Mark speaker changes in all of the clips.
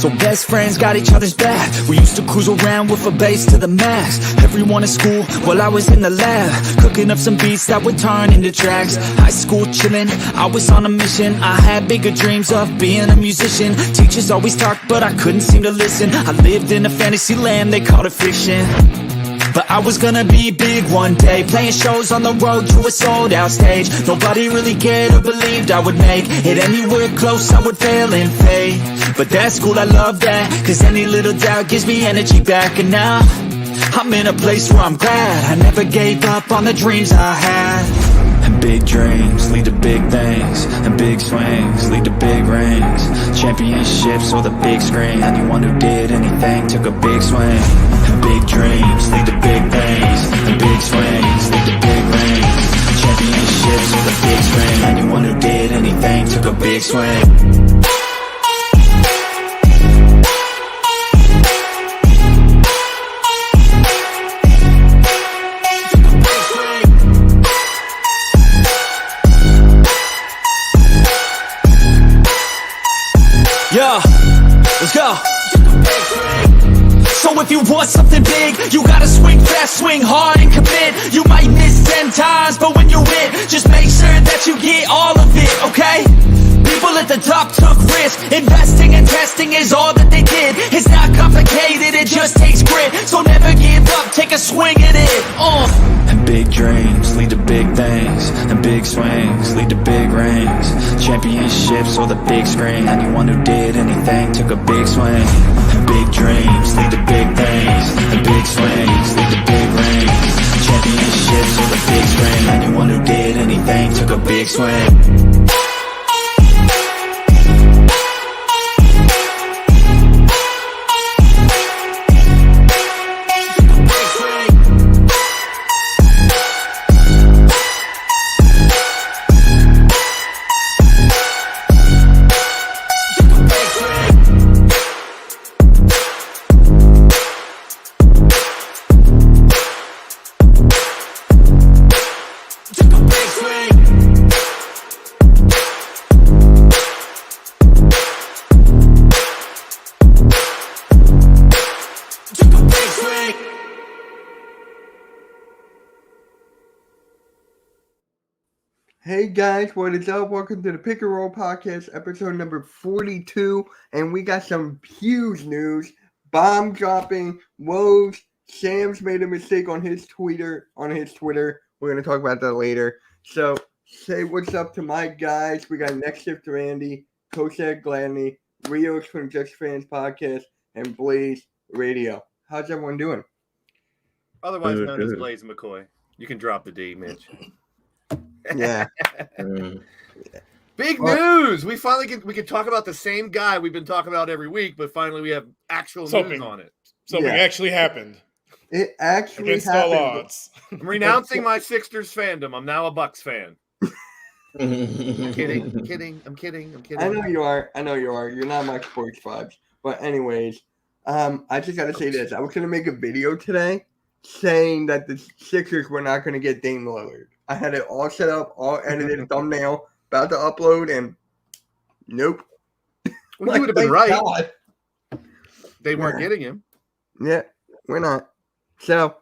Speaker 1: So best friends got each other's back. We used to cruise around with a bass to the max. Everyone in school while I was in the lab, cooking up some beats that would turn into tracks. High school chillin', I was on a mission. I had bigger dreams of being a musician. Teachers always talked but I couldn't seem to listen. I lived in a fantasy land, they called it fiction. But I was gonna be big one day, playing shows on the road to a sold out stage. Nobody really cared or believed I would make it anywhere close, I would fail and fade. But that's cool, I love that, cause any little doubt gives me energy back. And now, I'm in a place where I'm glad I never gave up on the dreams I had. And big dreams lead to big things, and big swings lead to big rings. Championships or the big screen, anyone who did anything took a big swing. And big dreams lead to big things, and big swings lead to big rings. Championships or the big screen, anyone who did anything took a big swing. Yeah, let's go. So if you want something big, you gotta swing fast, swing hard and commit. You might miss 10 times, but when you hit, just make sure that you get all of it, okay? People at the top took risks. Investing and testing is all that they did. It's not complicated, it just takes grit. So never give up, take a swing at it. And big dreams lead to big things, and big swings lead to big rings. Championships or the big screen, anyone who did anything took a big swing. And big dreams lead to big things, and big swings lead to big rings. Championships or the big screen, anyone who did anything took a big swing.
Speaker 2: Hey guys, what is up? Welcome to the Pick and Roll Podcast, episode number 42, and we got some huge news. Bomb dropping, woes. Sam's made a mistake on his Twitter. We're going to talk about that later. So, say what's up to my guys. We got Next Shift Randy, Kosek Gladney, Rios from Just Fans Podcast, and Blaze Radio. How's everyone doing?
Speaker 3: Otherwise known as Blaze McCoy. You can drop the D, Mitch.
Speaker 2: Yeah.
Speaker 3: Big news! We finally we can talk about the same guy we've been talking about every week, but finally we have actual news on it.
Speaker 4: Something actually happened.
Speaker 2: It actually
Speaker 4: against
Speaker 2: happened.
Speaker 4: all odds.
Speaker 3: I'm renouncing my Sixers fandom. I'm now a Bucks fan. I'm kidding.
Speaker 2: I know you are. You're not my sports vibes. But anyways, I just gotta say this. I was gonna make a video today saying that the Sixers were not gonna get Dame Lillard. I had it all set up, all edited, thumbnail, about to upload, and nope.
Speaker 3: Well, you would have been right. God. They weren't getting him.
Speaker 2: Yeah, we're not. So,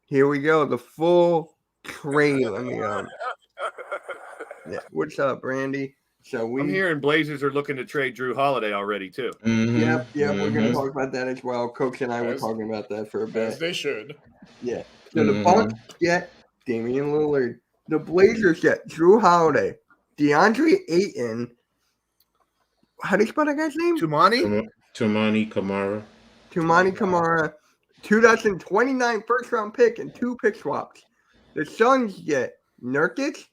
Speaker 2: here we go. The full trade. Let me Yeah, what's up, Randy? So
Speaker 3: I'm hearing Blazers are looking to trade Drew Holiday already, too.
Speaker 2: Mm-hmm. Yep. We're going to talk about that as well. Coach and I were talking about that for a bit.
Speaker 4: As they should.
Speaker 2: Yeah. So the Bucks get Damian Lillard. The Blazers get Drew Holiday, DeAndre Ayton. How do you spell that guy's name?
Speaker 3: Toumani
Speaker 5: Camara.
Speaker 2: 2029 first-round pick and 2 pick swaps. The Suns get Nurkic,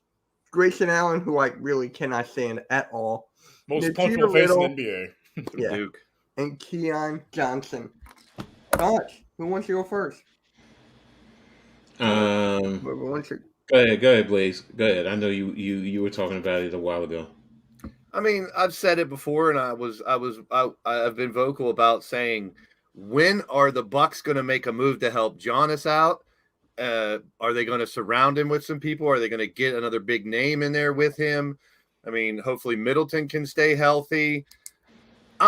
Speaker 2: Grayson Allen, who I really cannot stand at all.
Speaker 4: Most punchable face in the NBA.
Speaker 2: Yeah.
Speaker 3: Duke.
Speaker 2: And Keon Johnson. Thoughts? Who wants to go first?
Speaker 5: Go ahead, Blaze. Go ahead. I know you were talking about it a while ago.
Speaker 3: I mean, I've said it before, and I've been vocal about saying, when are the Bucks going to make a move to help Giannis out? Are they going to surround him with some people? Are they going to get another big name in there with him? I mean, hopefully Middleton can stay healthy.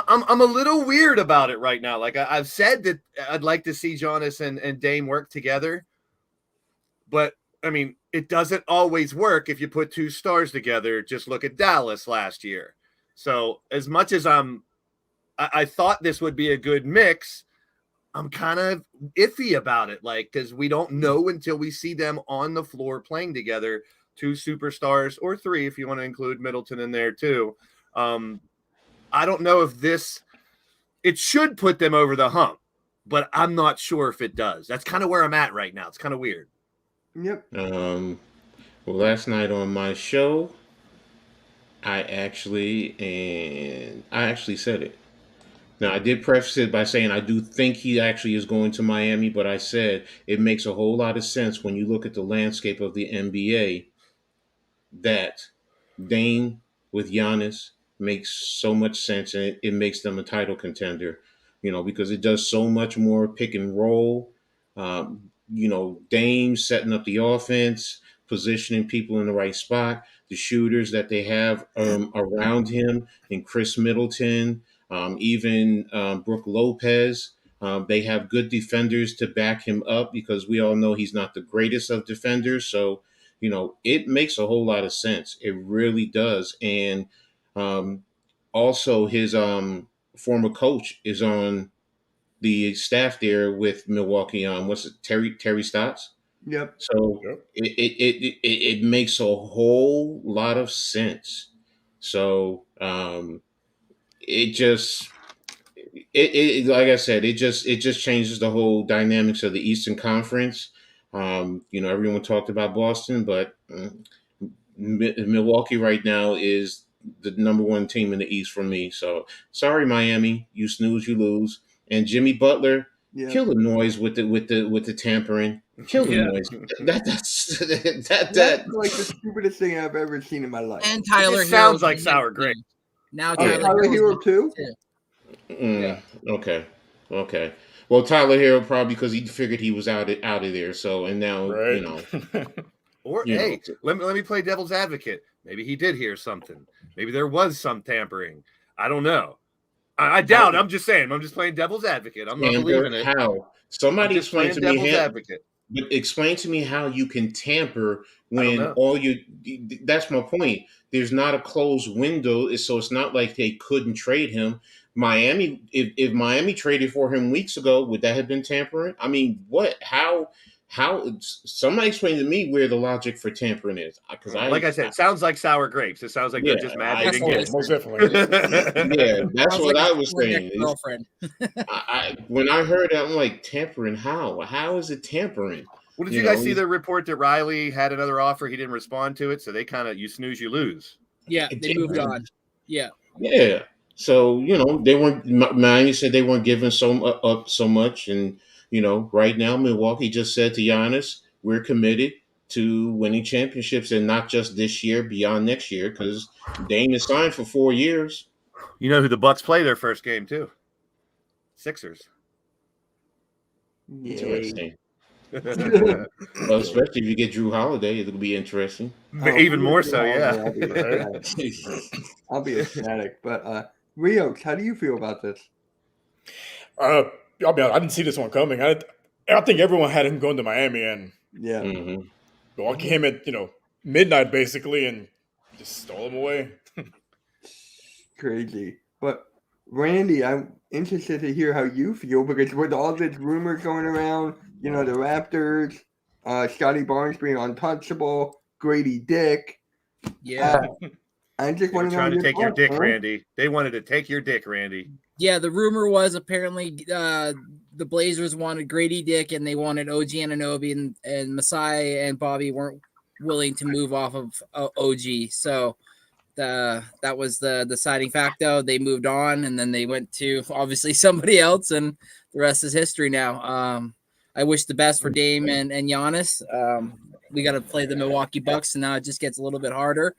Speaker 3: I'm a little weird about it right now. Like I've said that I'd like to see Giannis and Dame work together, but I mean, it doesn't always work if you put two stars together. Just look at Dallas last year. So as much as I thought this would be a good mix, I'm kind of iffy about it. Like, because we don't know until we see them on the floor playing together, two superstars or three, if you want to include Middleton in there too. I don't know if it should put them over the hump, but I'm not sure if it does. That's kind of where I'm at right now. It's kind of weird.
Speaker 2: Yep.
Speaker 5: Well, last night on my show, I actually said it. Now, I did preface it by saying I do think he actually is going to Miami, but I said it makes a whole lot of sense when you look at the landscape of the NBA that Dame with Giannis makes so much sense, and it makes them a title contender, because it does so much more pick and roll. Dame setting up the offense, positioning people in the right spot, the shooters that they have around him, and Chris Middleton, even Brook Lopez. They have good defenders to back him up because we all know he's not the greatest of defenders. So, it makes a whole lot of sense. It really does. And also his former coach is on the staff there with Milwaukee. What's it, Terry Stotts?
Speaker 2: Yep.
Speaker 5: So it makes a whole lot of sense. So it just like I said, it just changes the whole dynamics of the Eastern Conference. Everyone talked about Boston, but Milwaukee right now is the number one team in the East for me. So sorry, Miami, you snooze, you lose. And Jimmy Butler, kill the noise with the tampering. Kill the noise. That's
Speaker 2: like the stupidest thing I've ever seen in my life.
Speaker 6: And Tyler
Speaker 3: Hero sounds like sour grape.
Speaker 6: Now
Speaker 2: Tyler Hero too.
Speaker 5: Yeah. Okay. Well, Tyler Hero probably because he figured he was out of there. So and now
Speaker 3: Or hey, let me play devil's advocate. Maybe he did hear something. Maybe there was some tampering. I don't know. I doubt. I'm just saying. I'm just playing devil's advocate. I'm not believing it.
Speaker 5: How? Somebody explain to me.
Speaker 3: Advocate.
Speaker 5: But explain to me how you can tamper when all you. That's my point. There's not a closed window, so it's not like they couldn't trade him. Miami, if Miami traded for him weeks ago, would that have been tampering? I mean, what? How? Somebody explain to me where the logic for tampering is. Because like
Speaker 3: I said, it sounds like sour grapes. It sounds like they're just mad they didn't get it.
Speaker 4: Most definitely.
Speaker 5: Yeah, that's what I was saying.
Speaker 6: Girlfriend.
Speaker 5: When I heard that, I'm like, tampering? How? How is it tampering?
Speaker 3: Well, did you guys see the report that Riley had another offer? He didn't respond to it, so they kind of you snooze, you lose.
Speaker 6: Yeah, they moved on. Yeah.
Speaker 5: Yeah. So they weren't. Miami said they weren't giving up so much, and right now Milwaukee just said to Giannis, "We're committed to winning championships, and not just this year, beyond next year, because Dame is signed for 4 years."
Speaker 3: You know who the Bucks play their first game too? Sixers.
Speaker 5: Interesting. Well, especially if you get Drew Holiday, it'll be interesting.
Speaker 3: Even more so, yeah.
Speaker 2: I'll be ecstatic. But Rios, how do you feel about this?
Speaker 4: I'll be honest, I didn't see this one coming. I think everyone had him going to Miami, and Milwaukee came at midnight basically, and just stole him away.
Speaker 2: Crazy. But Randy, I'm interested to hear how you feel because with all this rumors going around, the Raptors, Scotty Barnes being untouchable, Grady Dick.
Speaker 6: Yeah.
Speaker 2: I just want to know.
Speaker 3: Trying to take your dick, Randy. They wanted to take your dick, Randy.
Speaker 6: Yeah, the rumor was apparently the Blazers wanted Grady Dick and they wanted OG Anunoby, and Masai and Bobby weren't willing to move off of OG. So that was the deciding factor. They moved on, and then they went to obviously somebody else, and the rest is history now. I wish the best for Dame and Giannis. We got to play the Milwaukee Bucks, and now it just gets a little bit harder.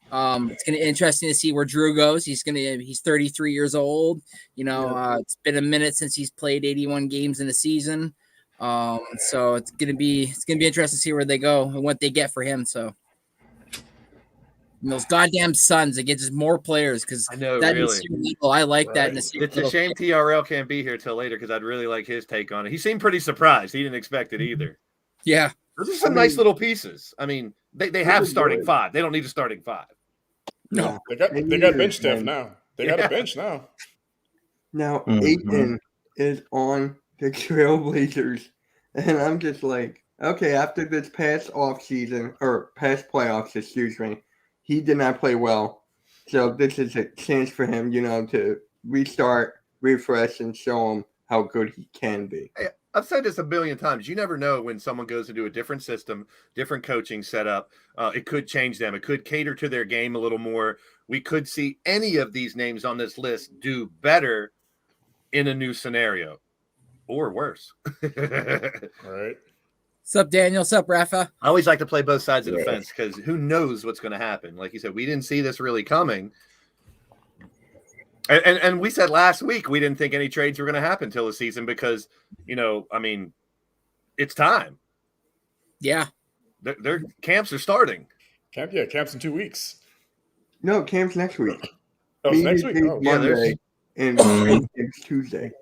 Speaker 6: It's going to be interesting to see where Drew goes. He's 33 years old. It's been a minute since he's played 81 games in a season. So it's going to be interesting to see where they go and what they get for him. So And those goddamn Suns, it gets just more players because
Speaker 3: I know,
Speaker 6: that
Speaker 3: really.
Speaker 6: I like that. In
Speaker 3: It's a shame TRL can't be here till later because I'd really like his take on it. He seemed pretty surprised. He didn't expect it either.
Speaker 6: Yeah.
Speaker 3: Those are some nice little pieces. I mean, they have starting five. They don't need a starting five.
Speaker 4: No, they got bench depth now. They got a bench now.
Speaker 2: Now, Ayton is on the Trailblazers, and I'm just like, okay, after this past offseason, or past playoffs, excuse me, he did not play well. So this is a chance for him, to restart, refresh, and show him how good he can be.
Speaker 3: I've said this a billion times. You never know when someone goes into a different system, different coaching setup. It could change them. It could cater to their game a little more. We could see any of these names on this list do better in a new scenario or worse.
Speaker 4: All right.
Speaker 6: What's up, Daniel? What's up, Rafa?
Speaker 3: I always like to play both sides of the fence because who knows what's going to happen. Like you said, we didn't see this really coming. And we said last week we didn't think any trades were going to happen till the season because, it's time.
Speaker 6: Yeah.
Speaker 3: Their camps are starting.
Speaker 4: Camp's in 2 weeks.
Speaker 2: No, camp's next week.
Speaker 4: Oh, it's next week? Oh,
Speaker 2: Monday, and it's Tuesday.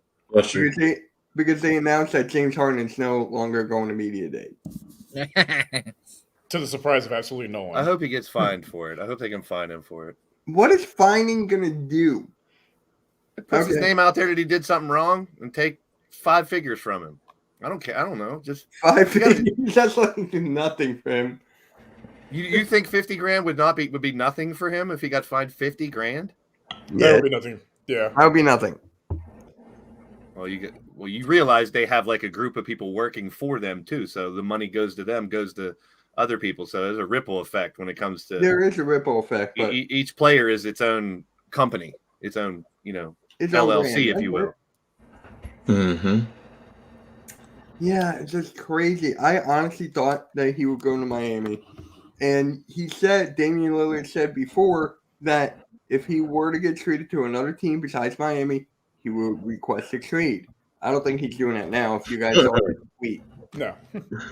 Speaker 2: Because they announced that James Harden is no longer going to media day.
Speaker 4: To the surprise of absolutely no one.
Speaker 3: I hope he gets fined for it. I hope they can fine him for it.
Speaker 2: What is fining going to do?
Speaker 3: It puts his name out there that he did something wrong and take 5 figures from him. I don't care. I don't know. Just
Speaker 2: 5 figures. That's like nothing for him.
Speaker 3: You think $50,000 would be nothing for him if he got fined $50,000?
Speaker 4: That would be nothing. Yeah,
Speaker 2: that would be nothing.
Speaker 3: Well, you realize they have like a group of people working for them too, so the money goes to them, goes to other people. So there's a ripple effect when it comes to.
Speaker 2: There is a ripple effect, but
Speaker 3: each player is its own company, its own its LLC, if you will.
Speaker 5: Mm-hmm.
Speaker 2: Yeah, it's just crazy. I honestly thought that he would go to Miami. And Damian Lillard said before that if he were to get traded to another team besides Miami, he would request a trade. I don't think he's doing that now. If you guys saw the tweet.
Speaker 4: No.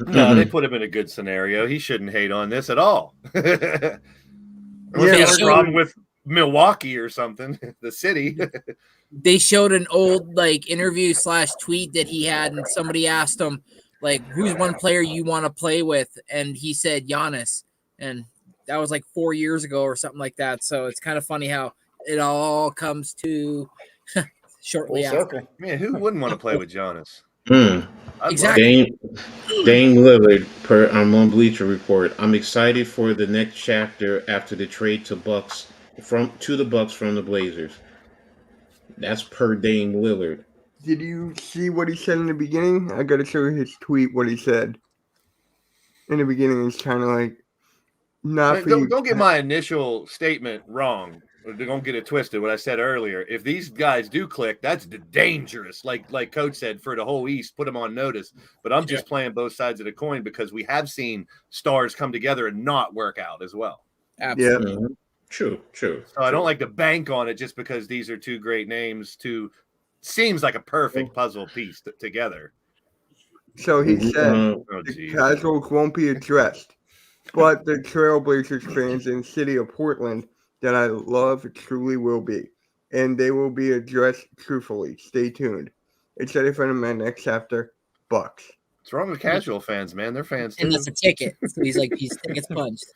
Speaker 3: No, they put him in a good scenario. He shouldn't hate on this at all. Unless he has a problem with Milwaukee or something, the city.
Speaker 6: They showed an old interview / tweet that he had, and somebody asked him who's one player you want to play with, and he said Giannis, and that was 4 years ago or something like that. So it's kind of funny how it all comes to shortly after.
Speaker 3: Man, who wouldn't want to play with Giannis?
Speaker 6: Exactly.
Speaker 5: Dame Lillard, on Bleacher Report. I'm excited for the next chapter after the trade to the Bucks from the Blazers. That's per Dame Lillard.
Speaker 2: Did you see what he said in the beginning? I got to show you his tweet. What he said in the beginning is kind of
Speaker 3: don't get my initial statement wrong. Don't get it twisted. What I said earlier. If these guys do click, that's dangerous. Like Coach said, for the whole East, put them on notice. But I'm just playing both sides of the coin because we have seen stars come together and not work out as well.
Speaker 6: Absolutely.
Speaker 2: Yeah.
Speaker 5: Mm-hmm. True.
Speaker 3: So I don't like to bank on it just because these are two great names. Seems like a perfect puzzle piece together.
Speaker 2: So he said the casuals won't be addressed, but the Trailblazers fans in the city of Portland that I love truly will be, and they will be addressed truthfully. Stay tuned. Excited for my next chapter, Bucks.
Speaker 3: What's wrong with casual fans, man? They're fans too.
Speaker 6: And that's a ticket. So he's these tickets punched.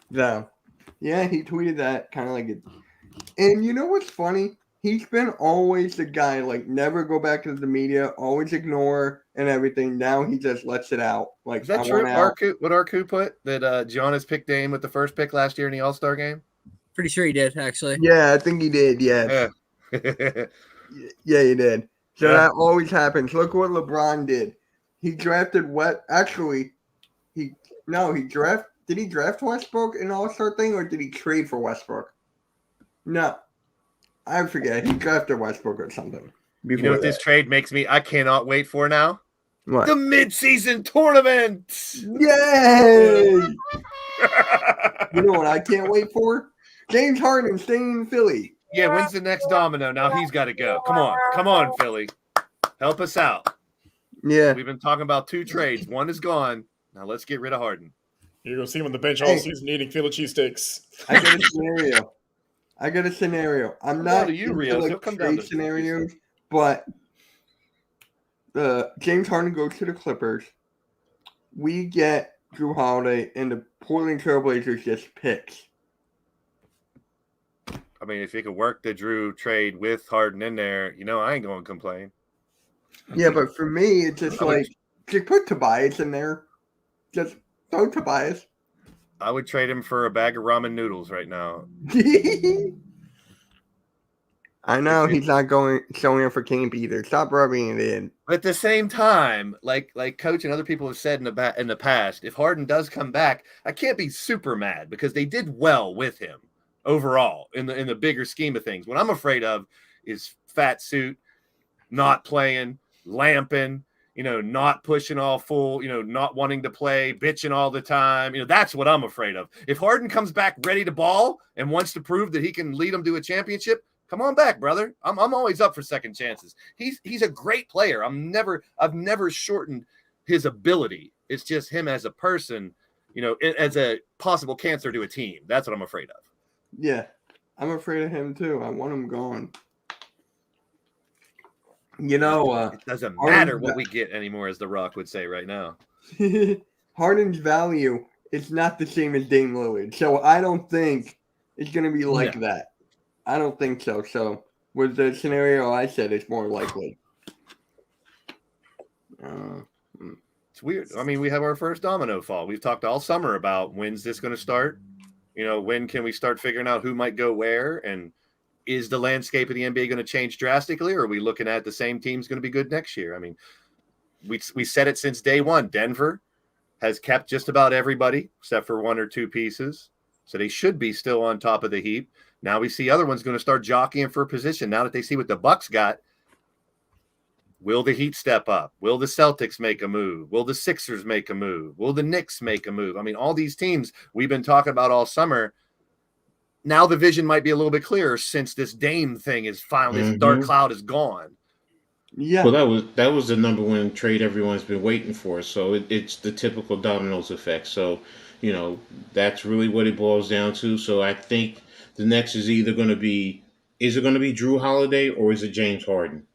Speaker 2: Yeah, he tweeted that kind of it. And you know what's funny? He's been always the guy, never go back to the media, always ignore and everything. Now he just lets it out.
Speaker 3: Is that true? What Arku put? That Giannis picked Dame with the first pick last year in the All-Star game?
Speaker 6: Pretty sure he did, actually.
Speaker 2: Yeah, I think he did, yeah. Yeah, he did. So that always happens. Look what LeBron did. He drafted did he draft Westbrook in the All-Star thing, or did he trade for Westbrook? No. I forget. He drafted Westbrook or something.
Speaker 3: You know what this trade makes me? I cannot wait for now.
Speaker 2: What?
Speaker 3: The mid-season tournament.
Speaker 2: Yay! You know what I can't wait for? James Harden staying in Philly.
Speaker 3: Yeah, when's the next domino? Now he's got to go. Come on, Philly. Help us out.
Speaker 2: Yeah.
Speaker 3: We've been talking about 2 trades. One is gone. Now let's get rid of Harden.
Speaker 4: You're gonna see him on the bench all
Speaker 2: Hey.
Speaker 4: season eating Philly cheesesteaks.
Speaker 2: I got a scenario. I'm
Speaker 3: Come
Speaker 2: not
Speaker 3: down to you,
Speaker 2: into,
Speaker 3: Rios.
Speaker 2: like,
Speaker 3: He'll come down
Speaker 2: trade
Speaker 3: to
Speaker 2: scenarios, but James Harden goes to the Clippers. We get Drew Holiday, and the Portland Trailblazers just picks.
Speaker 3: I mean, if you could work the Drew trade with Harden in there, I ain't going to complain.
Speaker 2: Yeah, but for me, it's just just put Tobias in there. Just throw Tobias.
Speaker 3: I would trade him for a bag of ramen noodles right now.
Speaker 2: I know he's not showing up for camp either. Stop rubbing it in.
Speaker 3: But at the same time, like Coach and other people have said in the past, if Harden does come back, I can't be super mad because they did well with him overall in the bigger scheme of things. What I'm afraid of is fat suit, not playing, lamping, not pushing all full, not wanting to play, bitching all the time. That's what I'm afraid of. If Harden comes back ready to ball and wants to prove that he can lead them to a championship, come on back, brother. I'm always up for second chances. He's a great player. I've never shortened his ability. It's just him as a person, as a possible cancer to a team. That's what I'm afraid of.
Speaker 2: Yeah, I'm afraid of him too. I want him gone.
Speaker 3: It doesn't matter what we get anymore, as The Rock would say right now.
Speaker 2: Harden's value is not the same as Dame Lillard, so I don't think it's going to be like that. I don't think so. So with the scenario I said, it's more likely.
Speaker 3: It's weird. I mean, we have our first domino fall. We've talked all summer about when's this going to start? When can we start figuring out who might go where? And is the landscape of the NBA going to change drastically? Or are we looking at the same team's going to be good next year? I mean, we said it since day one. Denver has kept just about everybody except for one or two pieces. So they should be still on top of the heap. Now we see other ones going to start jockeying for a position. Now that they see what the Bucks got, will the Heat step up? Will the Celtics make a move? Will the Sixers make a move? Will the Knicks make a move? I mean, all these teams we've been talking about all summer. Now the vision might be a little bit clearer since this Dame thing is finally, this dark cloud is gone.
Speaker 2: Yeah.
Speaker 5: Well, that was the number one trade everyone's been waiting for. So it's the typical dominoes effect. So, that's really what it boils down to. So I think the next is either going to be, is it going to be Drew Holiday or is it James Harden?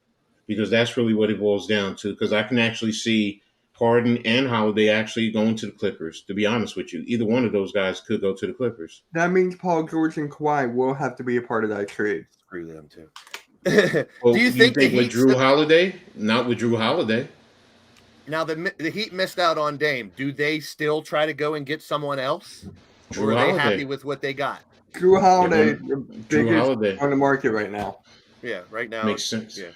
Speaker 5: Because that's really what it boils down to. Because I can actually see Harden and Holiday actually going to the Clippers, to be honest with you. Either one of those guys could go to the Clippers.
Speaker 2: That means Paul George and Kawhi will have to be a part of that trade.
Speaker 3: Screw them too.
Speaker 5: Well,
Speaker 3: Do you think
Speaker 5: with Drew Holiday? Not with Drew Holiday.
Speaker 3: Now the Heat missed out on Dame. Do they still try to go and get someone else?
Speaker 5: Drew
Speaker 3: or are
Speaker 5: Holiday.
Speaker 3: they happy with what they got?
Speaker 2: Drew Holiday, the
Speaker 5: Drew
Speaker 2: biggest
Speaker 5: Holiday.
Speaker 2: on the market right now.
Speaker 3: Yeah, right now.
Speaker 5: Makes sense.
Speaker 3: Yeah.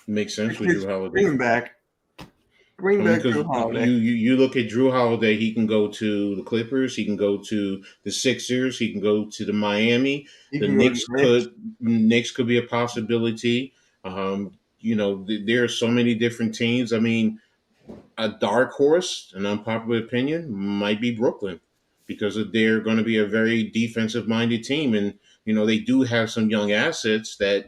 Speaker 5: Makes sense with
Speaker 2: Just
Speaker 5: Drew Holiday.
Speaker 2: Bring him back. Bring back Drew Holiday.
Speaker 5: You look at Drew Holiday, he can go to the Clippers, he can go to the Sixers, he can go to the Miami. The Knicks could be a possibility. There are so many different teams. I mean, a dark horse, an unpopular opinion, might be Brooklyn because they're going to be a very defensive-minded team. And, they do have some young assets that,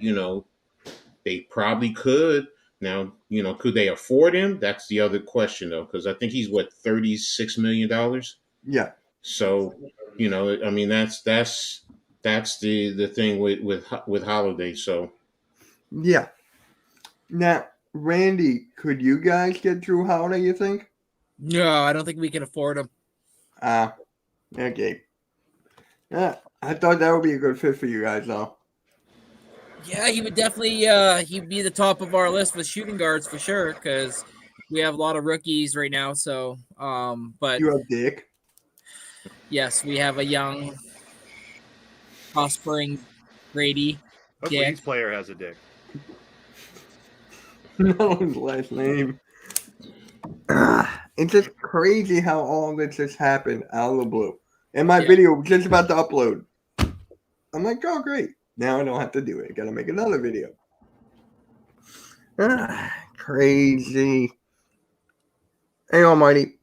Speaker 5: they probably could. Now, could they afford him? That's the other question, though, because I think he's, $36 million?
Speaker 2: Yeah.
Speaker 5: So, I mean, that's the thing with Holiday. So,
Speaker 2: yeah. Now, Randy, could you guys get Drew Holiday, you think?
Speaker 6: No, I don't think we can afford him.
Speaker 2: Okay. Yeah, I thought that would be a good fit for you guys, though.
Speaker 6: Yeah, he would definitely he'd be the top of our list with shooting guards for sure because we have a lot of rookies right now. So, but
Speaker 2: you have Dick.
Speaker 6: Yes, we have a young, prospering Grady.
Speaker 3: Each player has a dick.
Speaker 2: No, his last name. It's just crazy how all this just happened out of the blue. And my video was just about to upload. I'm like, oh, great. Now I don't have to do it. Got to make another video. Crazy. Hey, Almighty.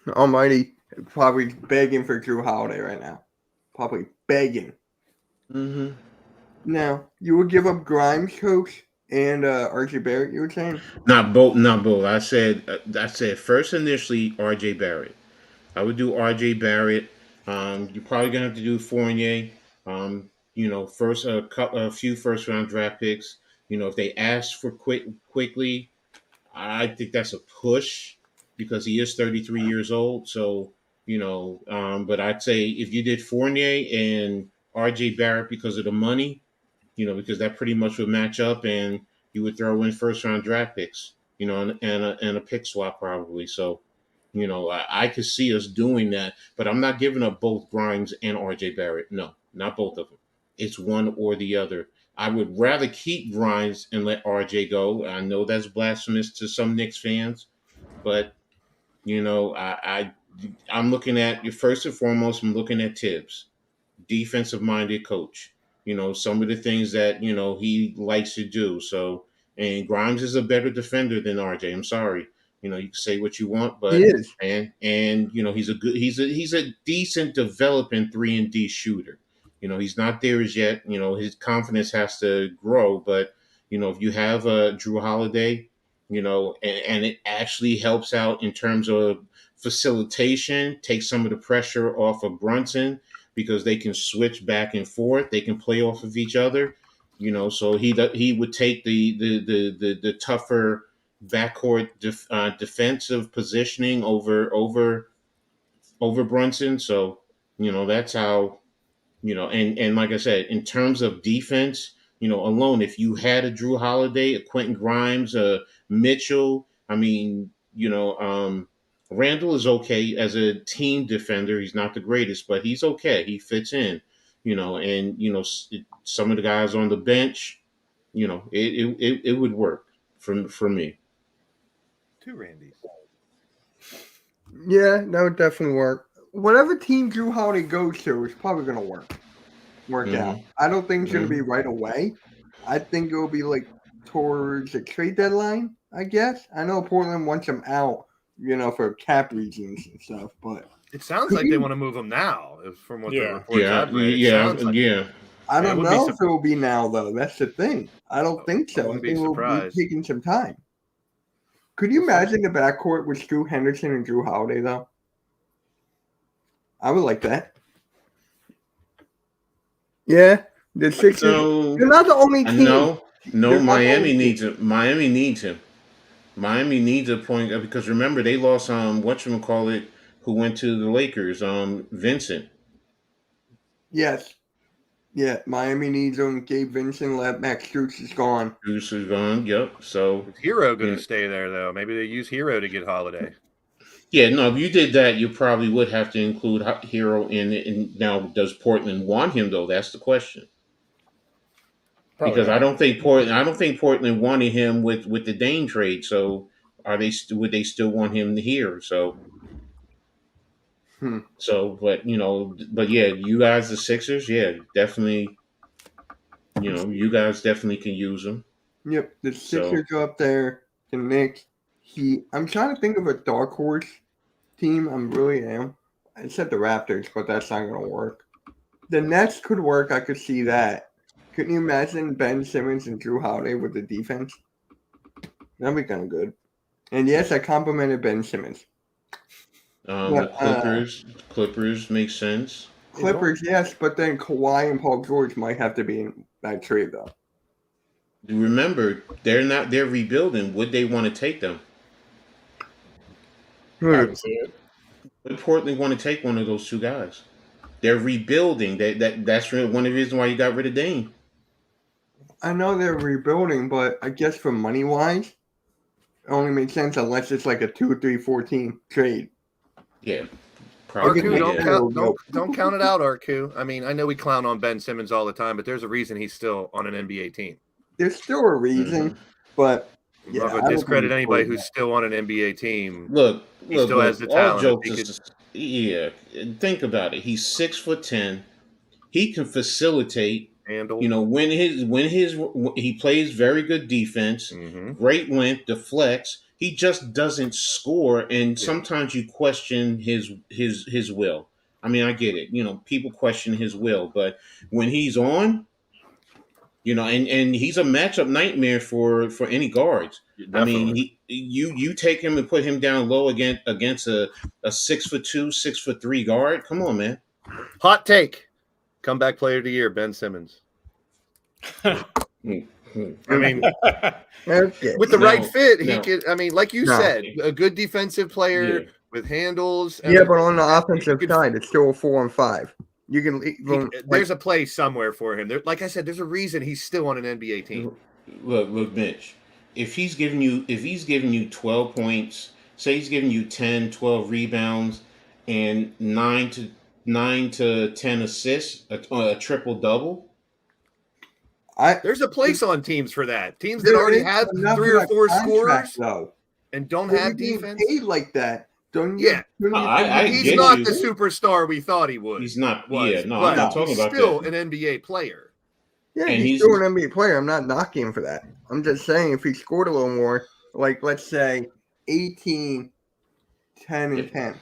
Speaker 2: Probably begging for Drew Holiday right now. Probably begging.
Speaker 5: Mm-hmm.
Speaker 2: Now, you would give up Grimes, Coach, and RJ Barrett, you were saying?
Speaker 5: Not both. I said first initially RJ Barrett. I would do R.J. Barrett. You're probably gonna have to do Fournier. First a few first round draft picks. If they ask for quickly, I think that's a push because he is 33 years old. So, but I'd say if you did Fournier and RJ Barrett because of the money, because that pretty much would match up and you would throw in first round draft picks, and a pick swap probably. So, I could see us doing that, but I'm not giving up both Grimes and RJ Barrett. No, not both of them. It's one or the other. I would rather keep Grimes and let RJ go. I know that's blasphemous to some Knicks fans, but I'm looking at first and foremost. I'm looking at Tibbs, defensive-minded coach. Some of the things that he likes to do. So, and Grimes is a better defender than RJ. I'm sorry. You can say what you want, but
Speaker 2: He is.
Speaker 5: and he's a decent developing 3-and-D shooter. He's not there as yet. His confidence has to grow, but if you have a Drew Holiday, and it actually helps out in terms of facilitation, take some of the pressure off of Brunson because they can switch back and forth. They can play off of each other. So he would take the tougher backcourt defensive positioning over Brunson. So that's how. And like I said, in terms of defense, alone, if you had a Drew Holiday, a Quentin Grimes, a Mitchell, Randall is okay as a team defender. He's not the greatest, but he's okay. He fits in, some of the guys on the bench, it would work for me.
Speaker 3: 2 Randys.
Speaker 2: Yeah, that would definitely work. Whatever team Drew Holiday goes to is probably going to work out. I don't think it's going to be right away. I think it will be like towards the trade deadline, I guess. I know Portland wants him out, for cap reasons and stuff, but
Speaker 3: it sounds like they want to move him now, from what the reports I've read.
Speaker 2: I don't know if it will be now, though. That's the thing. I don't think so. I think it will be taking some time. Could you imagine the backcourt with Drew Henderson and Drew Holiday, though? I would like that. Yeah, the Sixers. They're not the only team.
Speaker 5: No, Miami needs him. Miami needs him. Miami needs a point because remember they lost whatchamacallit who went to the Lakers, Vincent.
Speaker 2: Yes. Yeah, Miami needs him. Gabe Vincent left. Max Strus is gone.
Speaker 5: Strus is gone. Yep. So
Speaker 3: is Hero going to stay there though? Maybe they use Hero to get Holiday.
Speaker 5: Yeah, no. If you did that, you probably would have to include Hero in it. And now, does Portland want him though? That's the question. Probably because not. I don't think Portland wanted him with the Dane trade. So would they still want him here? So. So, but yeah, you guys, the Sixers, yeah, definitely. You guys definitely can use them.
Speaker 2: Yep, the Sixers are up there. The Knicks. I'm trying to think of a dark horse team. I really am. I said the Raptors, but that's not going to work. The Nets could work. I could see that. Couldn't you imagine Ben Simmons and Drew Holiday with the defense? That'd be kind of good. And yes, I complimented Ben Simmons.
Speaker 5: Clippers makes sense.
Speaker 2: Clippers, yes, but then Kawhi and Paul George might have to be in that trade, though.
Speaker 5: Remember, they're rebuilding. Would they want to take them?
Speaker 4: I see it.
Speaker 5: Would Portland want to take one of those two guys? They're rebuilding. That's one of the reasons why you got rid of Dame.
Speaker 2: I know they're rebuilding, but I guess for money-wise, it only makes sense unless it's like a 2, 3, 14 trade.
Speaker 5: Yeah.
Speaker 3: Arku, don't count it out, Arku. I mean, I know we clown on Ben Simmons all the time, but there's a reason he's still on an NBA team.
Speaker 2: There's still a reason, but
Speaker 3: I'm not going to discredit anybody who's still on an NBA team.
Speaker 5: Look,
Speaker 3: still has the talent.
Speaker 5: Yeah, think about it. He's 6'10". He can facilitate.
Speaker 3: Handle.
Speaker 5: When he plays very good defense, great length, deflects. He just doesn't score, and sometimes you question his will. I mean, I get it. People question his will, but when he's on, and he's a matchup nightmare for any guards. Definitely. I mean, you take him and put him down low against a 6'2", 6'3" guard. Come on, man.
Speaker 3: Hot take. Comeback player of the year, Ben Simmons. I mean,
Speaker 2: Okay.
Speaker 3: with the right fit, he
Speaker 5: no.
Speaker 3: could. I mean, like you said, a good defensive player with handles.
Speaker 2: Yeah, but on the offensive side, it's still a 4-on-5. You can.
Speaker 3: There's a place somewhere for him. There, like I said, there's a reason he's still on an NBA team.
Speaker 5: Look, Mitch. If he's giving you 12 points, say he's giving you 10, 12 rebounds, and 9 to 10 assists, a triple double.
Speaker 3: There's a place on teams for that. Teams that already have 3 or 4 scorers and don't have defense.
Speaker 2: Paid like that. Don't you?
Speaker 5: Yeah,
Speaker 3: he's not the superstar we thought he was.
Speaker 5: He's not.
Speaker 3: Was,
Speaker 5: I'm not talking about
Speaker 3: still
Speaker 5: that.
Speaker 3: an NBA player.
Speaker 2: Yeah, he's still an NBA player. I'm not knocking him for that. I'm just saying if he scored a little more, like let's say 18, 10, and 10.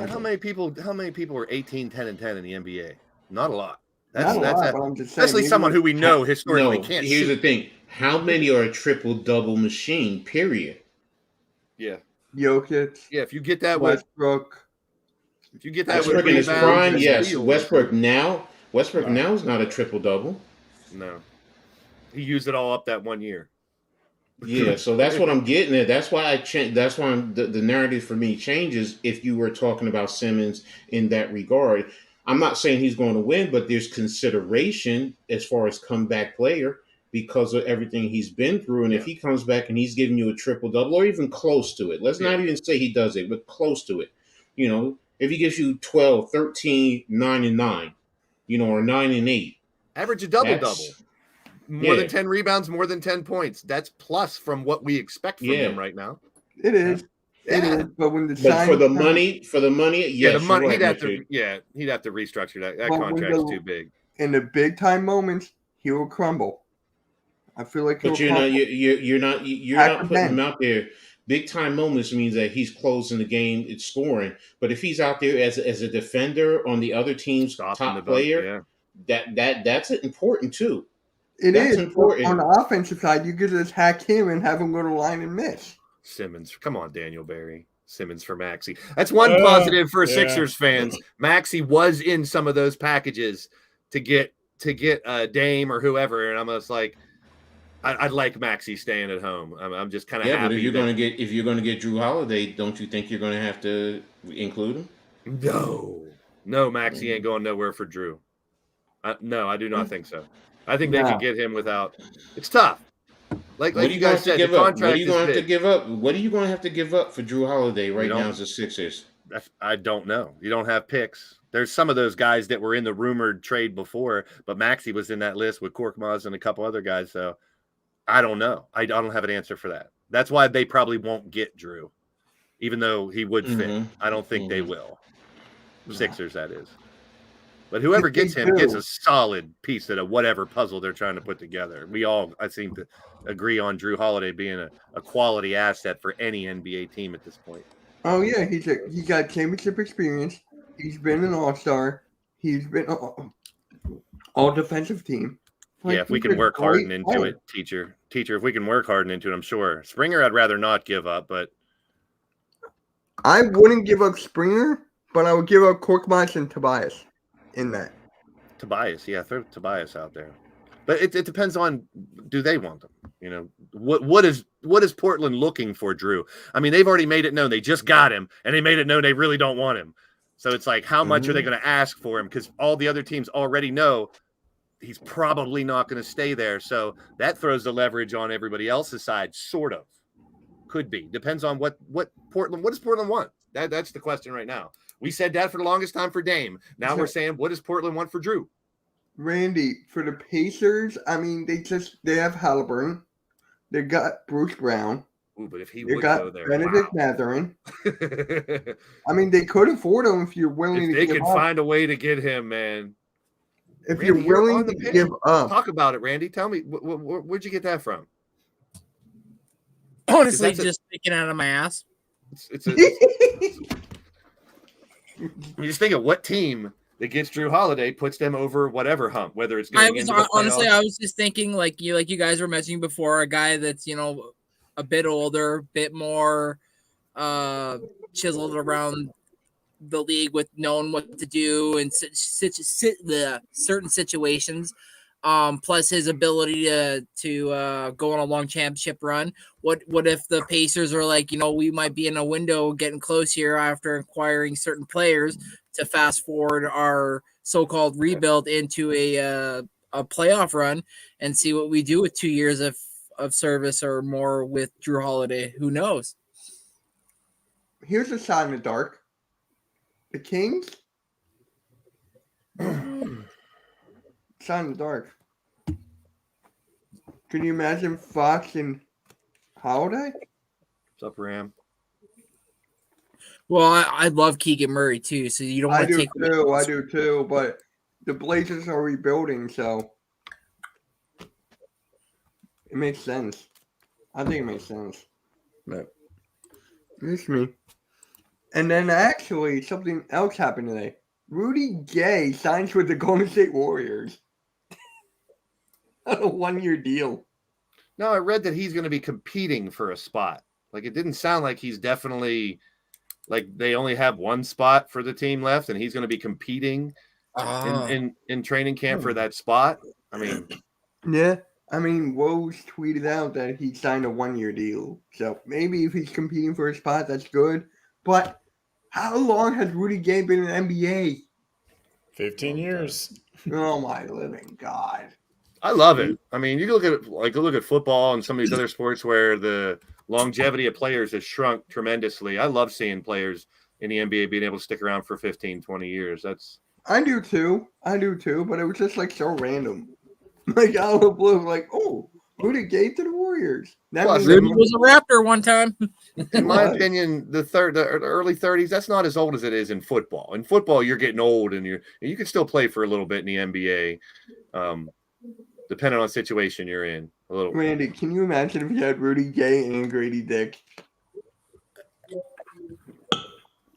Speaker 3: How many people are 18, 10, and 10 in the NBA? Not a lot.
Speaker 2: Not a lot, but I'm just saying,
Speaker 3: especially someone who we know historically can't
Speaker 5: Here's
Speaker 3: shoot.
Speaker 5: the thing. How many are a triple-double machine, period?
Speaker 3: Yeah.
Speaker 2: Jokic.
Speaker 3: Yeah, if you get that
Speaker 2: Westbrook.
Speaker 3: If you get that
Speaker 5: Westbrook
Speaker 3: with
Speaker 5: in his
Speaker 3: rebounds
Speaker 5: prime,
Speaker 3: and
Speaker 5: yes.
Speaker 3: steals.
Speaker 5: Westbrook now is not a triple-double.
Speaker 3: No. He used it all up that 1 year.
Speaker 5: Yeah, so that's what I'm getting at. That's why that's why the narrative for me changes if you were talking about Simmons in that regard. I'm not saying he's going to win, but there's consideration as far as comeback player because of everything he's been through. And if he comes back and he's giving you a triple-double or even close to it, let's not even say he does it, but close to it. You know, if he gives you 12, 13, 9 and 9, or 9 and 8.
Speaker 3: Average a double-double. More than 10 rebounds, more than 10 points. That's plus from what we expect from him right now.
Speaker 2: It is. It is. But when
Speaker 5: for the money, yes,
Speaker 3: the money, he'd have to restructure that. That contract's too big.
Speaker 2: In the big time moments, he will crumble. I feel like
Speaker 5: you're not putting him out there. Big time moments means that he's closing the game, it's scoring. But if he's out there as a defender on the other team's top player, that's important too.
Speaker 2: That's important. On the offensive side, you could just hack him and have him go to line and miss.
Speaker 3: Simmons, come on, Daniel Barry. Simmons for Maxey. That's one positive for Sixers fans. Maxey was in some of those packages to get Dame or whoever, and I'm just like, I'd like Maxey staying at home. I'm just kind of happy.
Speaker 5: But if you're going to get Drew Holiday, don't you think you're going to have to include him?
Speaker 3: No, Maxey ain't going nowhere for Drew. No, I do not think so. I think they could get him without. It's tough. Like you guys said, the contract
Speaker 5: What are you going to have to give up? What are you going to have to give up for Drew Holiday now as the Sixers?
Speaker 3: I don't know. You don't have picks. There's some of those guys that were in the rumored trade before, but Maxey was in that list with Korkmaz and a couple other guys. So I don't know. I don't have an answer for that. That's why they probably won't get Drew, even though he would fit. I don't think they will. Sixers, that is. But whoever gets him gets a solid piece of whatever puzzle they're trying to put together. I seem to agree on Drew Holiday being a quality asset for any NBA team at this point.
Speaker 2: Oh yeah, he got championship experience. He's been an all-star. He's been all defensive team.
Speaker 3: If we can work Harden into it, teacher, if we can work Harden into it, I'm sure. Springer, I'd rather not give up, but
Speaker 2: I wouldn't give up Springer, but I would give up Korkmaz and Tobias. In that
Speaker 3: Tobias, throw Tobias out there, but it depends on, do they want them? What is Portland looking for, Drew? I mean, they've already made it known they just got him, and they made it known they really don't want him. So it's like, how much are they going to ask for him? Because all the other teams already know he's probably not going to stay there. So that throws the leverage on everybody else's side, sort of. Could be. Depends on what does Portland want? That's the question right now. We said that for the longest time for Dame. Now we're saying, what does Portland want for Drew?
Speaker 2: Randy, for the Pacers, I mean, they have Halliburton. They got Bruce Brown.
Speaker 3: Ooh, but if he
Speaker 2: would
Speaker 3: go there,
Speaker 2: Benedict Mathurin. I mean, they could afford him if you're willing to
Speaker 3: give up. They can find a way to get him, man.
Speaker 2: If Randy, you're willing to give up.
Speaker 3: Talk about it, Randy. Tell me, where'd you get that from?
Speaker 6: Honestly, just sticking out of my ass.
Speaker 3: You just think of what team that gets Drew Holiday puts them over whatever hump, whether it's going into the playoffs.
Speaker 6: Honestly, I was just thinking like you guys were mentioning before, a guy that's a bit older, bit more chiseled around the league with knowing what to do in the certain situations. Plus his ability to go on a long championship run. What if the Pacers are like, we might be in a window getting close here after acquiring certain players to fast forward our so-called rebuild into a playoff run and see what we do with 2 years of service or more with Drew Holiday. Who knows?
Speaker 2: Here's a shot in the dark. The Kings? Shot in the dark. Can you imagine Fox and Holiday?
Speaker 3: What's up, Ram?
Speaker 6: Well, I love Keegan Murray too, so you don't want to take.
Speaker 2: I do too, but the Blazers are rebuilding, so it makes sense. I think it makes sense. But it's me. And then actually something else happened today. Rudy Gay signs with the Golden State Warriors. A 1-year deal.
Speaker 3: No, I read that he's going to be competing for a spot. Like, it didn't sound like he's definitely like they only have one spot for the team left, and he's going to be competing in training camp for that spot. I mean,
Speaker 2: yeah. I mean, Woj tweeted out that he signed a 1-year deal. So maybe if he's competing for a spot, that's good. But how long has Rudy Gay been in the NBA?
Speaker 4: 15 years.
Speaker 2: Oh my living God.
Speaker 3: I love it. I mean, you can look at football and some of these other sports where the longevity of players has shrunk tremendously. I love seeing players in the NBA being able to stick around for 15, 20 years.
Speaker 2: I do too, but it was just like so random. Like out of the blue, like, oh, Rudy Gay to the Warriors.
Speaker 6: Rudy was a Raptor one time.
Speaker 3: In my opinion, the early 30s, that's not as old as it is in football. In football, you're getting old, and you can still play for a little bit in the NBA, depending on the situation you're in. A little.
Speaker 2: Randy, can you imagine if you had Rudy Gay and Grady Dick?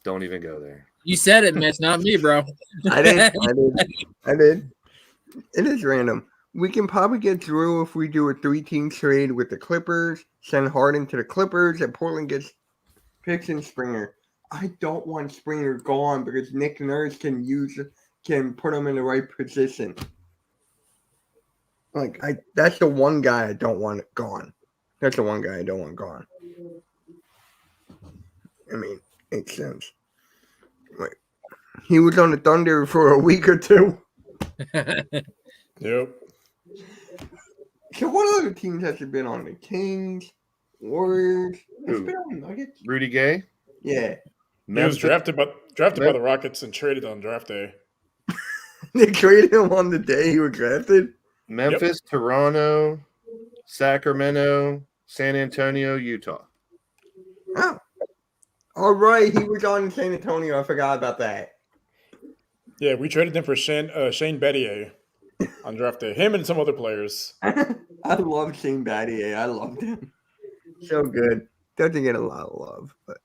Speaker 3: Don't even go there.
Speaker 6: You said it, Mitch, not me, bro.
Speaker 2: I did. It is random. We can probably get through if we do a 3-team trade with the Clippers, send Harden to the Clippers, and Portland gets picks in Springer. I don't want Springer gone because Nick Nurse can put him in the right position. That's the one guy I don't want gone. That's the one guy I don't want gone. I mean, makes sense. Wait, he was on the Thunder for a week or two.
Speaker 4: Yep.
Speaker 2: So what other teams has it been on? The Kings, Warriors. It's been on Nuggets.
Speaker 3: Rudy Gay?
Speaker 2: Yeah.
Speaker 4: He was drafted by the Rockets and traded on draft day.
Speaker 2: They traded him on the day he was drafted?
Speaker 3: Memphis, yep. Toronto, Sacramento, San Antonio, Utah.
Speaker 2: Oh. All right. He was on San Antonio. I forgot about that.
Speaker 4: Yeah, we traded him for Shane Battier on draft day. Him and some other players.
Speaker 2: I love Shane Battier. I loved him. So good. Doesn't get a lot of love, but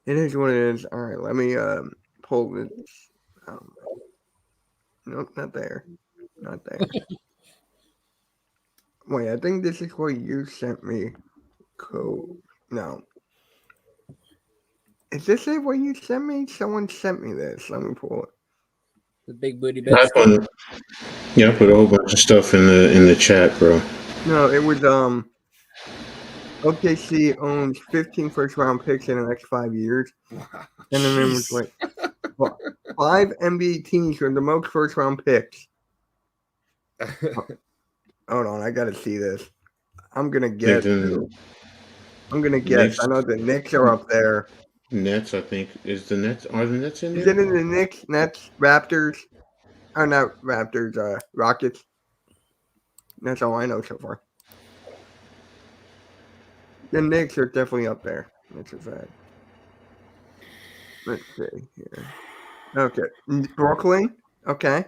Speaker 2: it is what it is. All right, let me pull this. Nope, not there. Not there. Wait, I think this is what you sent me. Code. No. Is this it what you sent me? Someone sent me this. Let me pull it.
Speaker 6: The big booty
Speaker 5: I put a whole bunch of stuff in the chat, bro.
Speaker 2: No, it was OKC owns 15 first-round picks in the next 5 years. And then it was like 5 NBA teams with the most first-round picks. Hold on, I gotta see this. I'm gonna guess. I know the Knicks are up there.
Speaker 5: Nets, I think. Are the Nets in there?
Speaker 2: Is it in the Knicks, Nets, Raptors? Or not Raptors, Rockets. That's all I know so far. The Knicks are definitely up there. That's a fact. Let's see here. Okay. Brooklyn. Okay.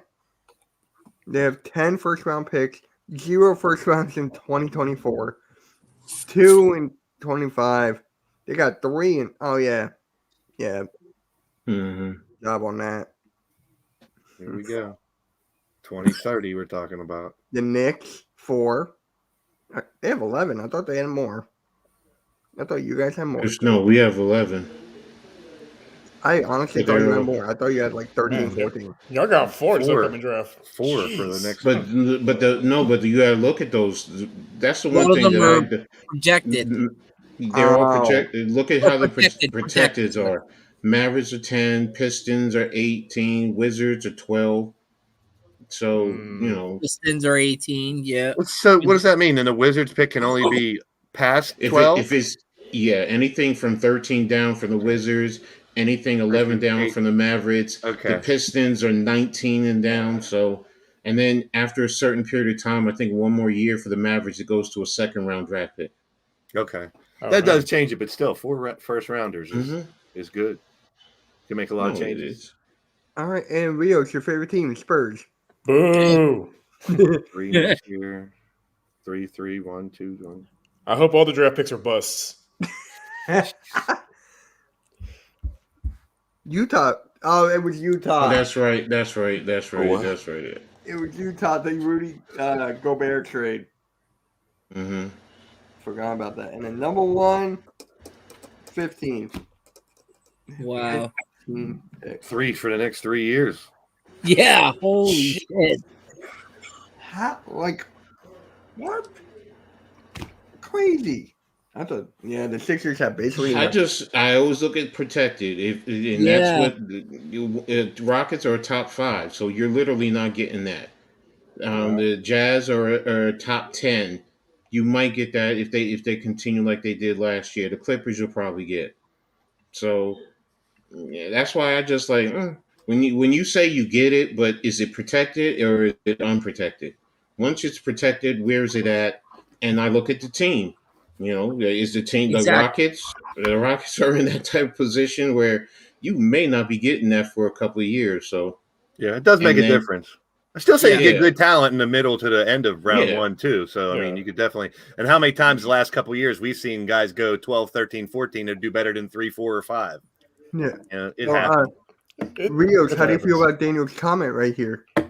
Speaker 2: They have 10 first-round picks, 0 first rounds in 2024, 2 in 25. They got 3 in. Oh, yeah. Yeah.
Speaker 5: Mm-hmm.
Speaker 2: Job on that.
Speaker 3: Here we go. 2030 we're talking about.
Speaker 2: The Knicks, 4. They have 11. I thought they had more. I thought you guys had more.
Speaker 5: No, we have 11.
Speaker 2: I honestly thought you had more. I thought you had like 13, 14.
Speaker 4: Y'all got four this upcoming draft.
Speaker 3: 4 for the next
Speaker 5: But
Speaker 3: one.
Speaker 5: but you gotta look at those. That's the
Speaker 6: All
Speaker 5: one
Speaker 6: of
Speaker 5: thing
Speaker 6: them
Speaker 5: that
Speaker 6: are projected.
Speaker 5: they're all projected. Look at how the
Speaker 6: Protected.
Speaker 5: protected are. Mavericks are 10, Pistons are 18, Wizards are 12. So you know,
Speaker 6: Pistons are 18. Yeah.
Speaker 3: So what does that mean? Then the Wizards pick can only be past 12?
Speaker 5: if it's anything from 13 down for the Wizards, anything 11 down from the Mavericks.
Speaker 3: Okay.
Speaker 5: The Pistons are 19 and down. So, and then after a certain period of time, I think one more year for the Mavericks, it goes to a second round draft pick.
Speaker 3: Okay. That does change it, but still, 4 first rounders is good. You can make a lot of changes.
Speaker 2: All right, and Rio's your favorite team, Spurs.
Speaker 4: Boo.
Speaker 3: 3 next year. 3, 1, 2, 1.
Speaker 4: I hope all the draft picks are busts.
Speaker 2: Utah. Oh, it was Utah.
Speaker 5: Oh, that's right.
Speaker 2: It was Utah. The Rudy Gobert trade.
Speaker 5: Mm-hmm.
Speaker 2: Forgot about that. And then number 1, 15.
Speaker 6: Wow.
Speaker 3: 3 for the next 3 years.
Speaker 6: Yeah. Holy shit.
Speaker 2: How? Like, what? Crazy. I thought, the Sixers have basically.
Speaker 5: I always look at protected. That's what Rockets are top 5, so you're literally not getting that. The Jazz are top 10. You might get that if they continue like they did last year. The Clippers you'll probably get. So that's why I just like when you say you get it, but is it protected or is it unprotected? Once it's protected, where is it at? And I look at the team. You know, is the team the Rockets? The Rockets are in that type of position where you may not be getting that for a couple of years. So
Speaker 3: yeah, it does make a difference. I still say you get good talent in the middle to the end of round 1 too. So I mean, you could definitely. And how many times the last couple of years we've seen guys go 12, 13, 14 and do better than 3, 4, or 5.
Speaker 2: Yeah,
Speaker 3: you know, it happens.
Speaker 2: Rios, how do you feel about Daniel's comment right here?
Speaker 4: I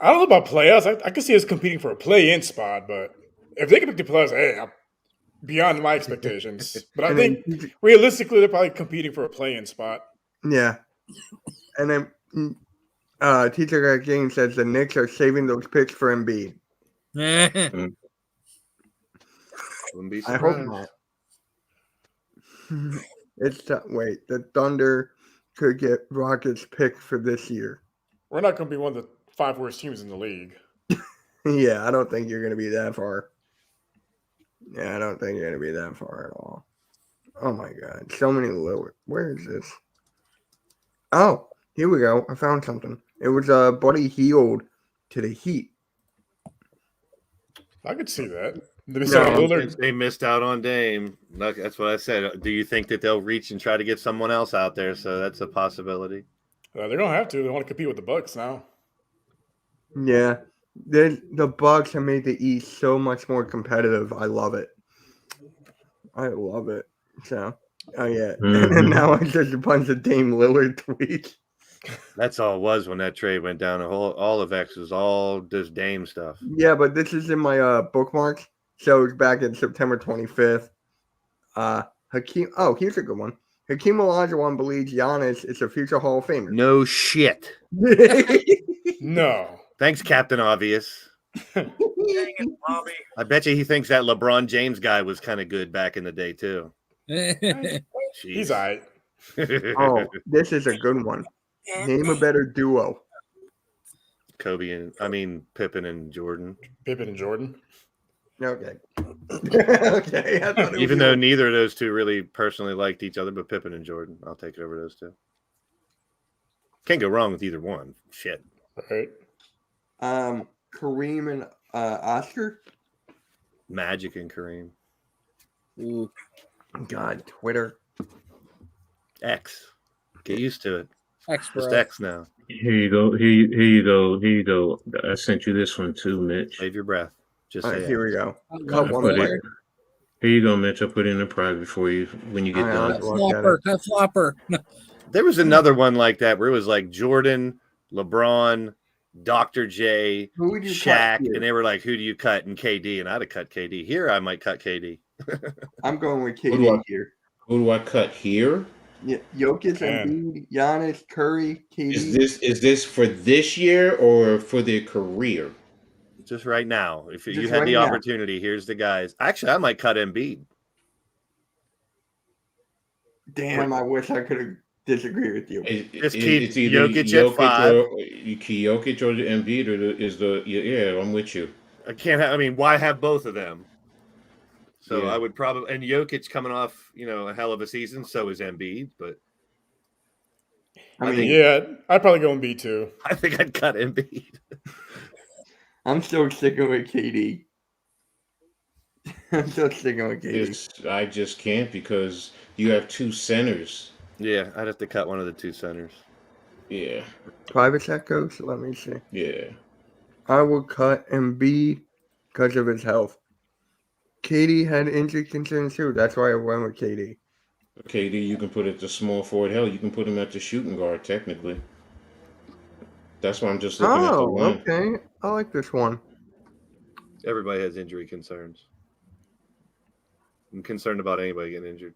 Speaker 4: don't know about playoffs. I can see us competing for a play-in spot, but if they can pick the playoffs, hey, I'm beyond my expectations. But I think realistically, they're probably competing for a play-in spot.
Speaker 2: Yeah. And then Teacher James says the Knicks are saving those picks for Embiid. I hope not. The Thunder could get Rockets pick for this year.
Speaker 4: We're not going to be one of the 5 worst teams in the league.
Speaker 2: Yeah, I don't think you're going to be that far. Yeah, I don't think you're going to be that far at all. Oh my God, so many lower. Where is this? Oh, here we go. I found something. It was Buddy Hield to the Heat.
Speaker 4: I could see that.
Speaker 3: They missed out on Dame. That's what I said. Do you think that they'll reach and try to get someone else out there? So that's a possibility.
Speaker 4: They're going to have to. They want to compete with the Bucks now.
Speaker 2: Yeah. The Bucks have made the East so much more competitive. I love it. So, and now it's just a bunch of Dame Lillard tweets.
Speaker 3: That's all it was when that trade went down. All of X was all just Dame stuff.
Speaker 2: Yeah, but this is in my bookmarks. So it's back in September 25th. Hakeem. Oh, here's a good one. Hakeem Olajuwon believes Giannis is a future Hall of Famer.
Speaker 3: No shit.
Speaker 4: No.
Speaker 3: Thanks, Captain Obvious. Dang it, Bobby. I bet you he thinks that LeBron James guy was kind of good back in the day, too.
Speaker 4: He's all right.
Speaker 2: Oh, this is a good one. Name a better duo.
Speaker 3: Pippen and Jordan.
Speaker 4: Pippen and Jordan.
Speaker 2: Okay. Okay.
Speaker 3: Even though neither of those two really personally liked each other, but Pippen and Jordan, I'll take it over those two. Can't go wrong with either one. Shit.
Speaker 4: Right.
Speaker 2: Kareem and Oscar.
Speaker 3: Magic and Kareem.
Speaker 6: Ooh.
Speaker 2: God, Twitter.
Speaker 3: X. Get used to it.
Speaker 6: X
Speaker 3: Just X now.
Speaker 5: Here you go. Here you go. I sent you this one too, Mitch.
Speaker 3: Save your breath. Just
Speaker 2: All right,
Speaker 3: say
Speaker 2: here
Speaker 3: X.
Speaker 2: we go.
Speaker 5: Here you go, Mitch. I'll put it in a private for you when you get done.
Speaker 6: Flopper.
Speaker 3: There was another one like that where it was like Jordan, LeBron, Dr. J,
Speaker 2: Who would you
Speaker 3: Shaq,
Speaker 2: cut here?
Speaker 3: and they were like, "Who do you cut?" And KD, and I'd have cut KD. Here, I might cut KD.
Speaker 2: I'm going with
Speaker 5: do
Speaker 2: KD
Speaker 5: I-
Speaker 2: here.
Speaker 5: Who do I cut here?
Speaker 2: Yeah, Jokic,
Speaker 4: Man.
Speaker 2: Embiid, Giannis, Curry, KD.
Speaker 5: Is this for this year or for their career?
Speaker 3: Just right now, if you
Speaker 2: Just
Speaker 3: had
Speaker 2: right
Speaker 3: the
Speaker 2: now.
Speaker 3: opportunity, here's the guys. Actually, I might cut Embiid.
Speaker 2: Damn, I wish I could have disagreed with you.
Speaker 3: Just keep
Speaker 5: It's either
Speaker 3: Jokic at 5.
Speaker 5: Jokic or the Embiid I'm with you.
Speaker 3: I can't have. I mean, why have both of them? So
Speaker 5: Yeah.
Speaker 3: I would probably, and Jokic coming off, a hell of a season. So is Embiid, but
Speaker 2: I
Speaker 3: I
Speaker 2: mean,
Speaker 4: Yeah, I'd probably go Embiid too.
Speaker 3: I think I'd cut Embiid.
Speaker 2: I'm still sticking with KD. I'm still sticking with KD.
Speaker 5: I just can't because you have two centers.
Speaker 3: Yeah, I'd have to cut one of the two centers.
Speaker 5: Yeah,
Speaker 2: Private check coach, let me see.
Speaker 5: yeah.
Speaker 2: I will cut Embiid because of his health. KD had injury concerns too. That's why I went with KD.
Speaker 5: KD, you can put at the small forward. Hell, you can put him at the shooting guard technically. That's why I'm just looking at the
Speaker 2: Oh,
Speaker 5: one.
Speaker 2: okay. I like this one.
Speaker 3: Everybody has injury concerns. I'm concerned about anybody getting injured.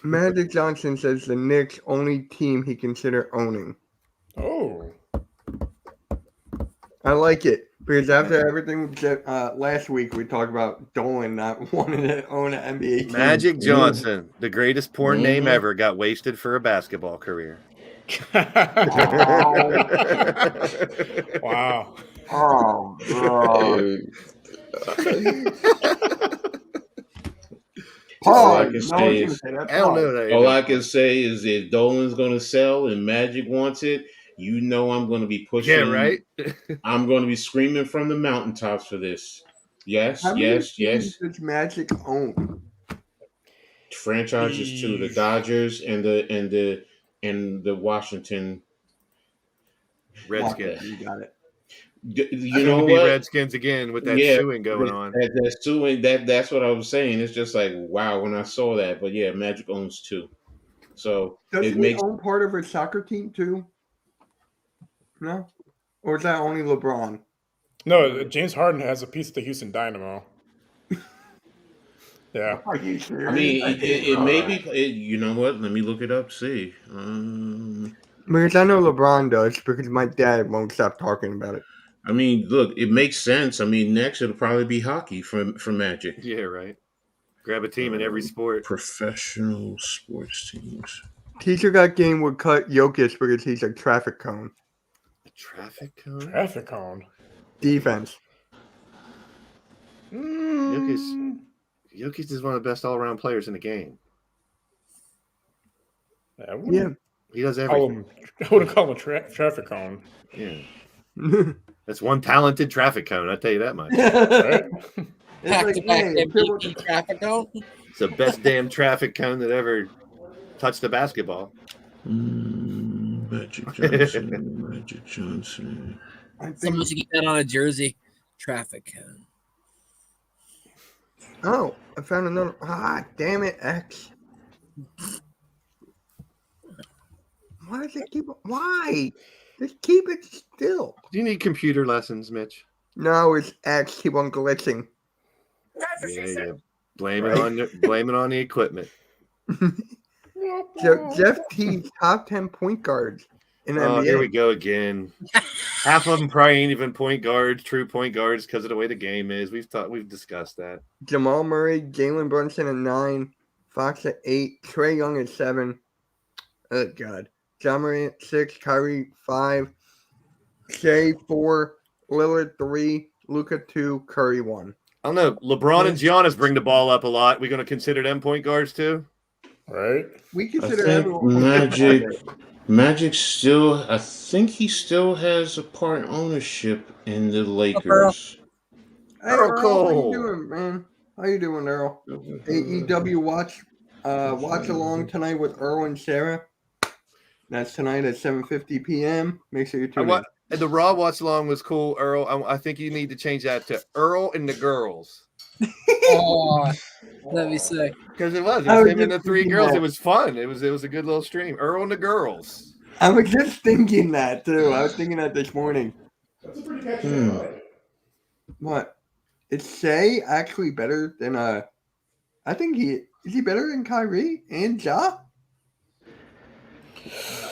Speaker 2: Magic Johnson says the Knicks only team he consider owning.
Speaker 4: Oh,
Speaker 2: I like it because after everything last week we talked about Dolan not wanting to own an NBA team.
Speaker 3: Magic Johnson, the greatest porn name
Speaker 5: Mhm.
Speaker 3: ever, got wasted for a basketball career.
Speaker 4: wow.
Speaker 2: Oh, bro.
Speaker 5: All I
Speaker 2: Paul,
Speaker 5: can say is-
Speaker 3: I don't know that.
Speaker 5: All I can say is if Dolan's going to sell and Magic wants it, I'm going to be pushing.
Speaker 3: Yeah, right.
Speaker 5: I'm going to be screaming from the mountaintops for this. Yes,
Speaker 2: How many
Speaker 5: yes,
Speaker 2: teams
Speaker 5: yes.
Speaker 2: does Magic own?
Speaker 5: Franchises too: the Dodgers and the Washington.
Speaker 3: Redskins.
Speaker 2: You got it.
Speaker 5: You know
Speaker 3: Be
Speaker 5: what?
Speaker 3: Redskins again with that
Speaker 5: Yeah,
Speaker 3: suing going on.
Speaker 5: That suing. That's what I was saying. It's just like wow when I saw that. But yeah, Magic owns two, so
Speaker 2: Does
Speaker 5: it
Speaker 2: he
Speaker 5: makes.
Speaker 2: own part of his soccer team too? No? Or is that only LeBron?
Speaker 4: No, James Harden has a piece of the Houston Dynamo. Yeah.
Speaker 2: Are you serious?
Speaker 5: I mean, it may be. You know what? Let me look it up. See.
Speaker 2: Because I know LeBron does because my dad won't stop talking about it.
Speaker 5: I mean, look, it makes sense. I mean, next it'll probably be hockey for Magic.
Speaker 3: Yeah, right. Grab a team in every sport.
Speaker 5: Professional sports teams.
Speaker 2: Teacher got game would cut Jokic because he's a traffic cone.
Speaker 3: A traffic cone.
Speaker 4: Traffic cone.
Speaker 2: Defense.
Speaker 3: Jokic is one of the best all-around players in the game.
Speaker 4: I
Speaker 2: Yeah.
Speaker 3: He does
Speaker 4: Call
Speaker 3: everything.
Speaker 4: him, I wouldn't call him a traffic cone.
Speaker 3: Yeah, that's one talented traffic cone. I tell you that much.
Speaker 4: Right?
Speaker 2: It's
Speaker 6: Back
Speaker 2: like,
Speaker 6: to back
Speaker 2: hey,
Speaker 6: MVP traffic cone.
Speaker 3: It's the best damn traffic cone that ever touched the basketball.
Speaker 5: Magic Johnson. Magic Johnson.
Speaker 2: I think,
Speaker 6: Someone should get that on a jersey. Traffic cone.
Speaker 2: oh, I found another. Ah, damn it, X. Why does it keep? Why? Just keep it still.
Speaker 3: Do you need computer lessons, Mitch?
Speaker 2: No, it's X. Keep on glitching.
Speaker 3: Yeah. Blame it on the equipment.
Speaker 2: Jeff Teague's top 10 point guards in the
Speaker 3: Oh,
Speaker 2: NBA.
Speaker 3: here we go again. Half of them probably ain't even point guards, true point guards, because of the way the game is. We've discussed that.
Speaker 2: Jamal Murray, Jalen Brunson at 9, Fox at 8, Trae Young at 7. Oh God. John Murray at 6, Kyrie 5, Shea 4, Lillard 3, Luka 2, Curry 1.
Speaker 3: I don't know. LeBron and Giannis bring the ball up a lot. We going to consider them point guards too?
Speaker 4: Right?
Speaker 2: We
Speaker 5: I
Speaker 2: consider
Speaker 5: think
Speaker 2: everyone.
Speaker 5: Magic still. I think he still has a part ownership in the Lakers.
Speaker 2: Hey,
Speaker 3: Earl
Speaker 2: Earl, how
Speaker 3: Cole.
Speaker 2: you doing, man? How you doing, Earl? AEW watch along tonight with Earl and Sarah. That's tonight at 7:50 p.m. Make sure you tune in.
Speaker 3: And the Raw watch along was cool, Earl. I think you need to change that to Earl and the girls.
Speaker 6: Oh, that'd be sick.
Speaker 3: Because it was
Speaker 2: I was
Speaker 3: him and the
Speaker 2: just
Speaker 3: three
Speaker 2: thinking
Speaker 3: girls.
Speaker 2: that.
Speaker 3: It was fun. It was a good little stream. Earl and the girls.
Speaker 2: I was just thinking that too. I was thinking that this morning.
Speaker 4: That's a pretty catchy name. I like it.
Speaker 2: What? Is Shea actually better than I think is he better than Kyrie and Ja?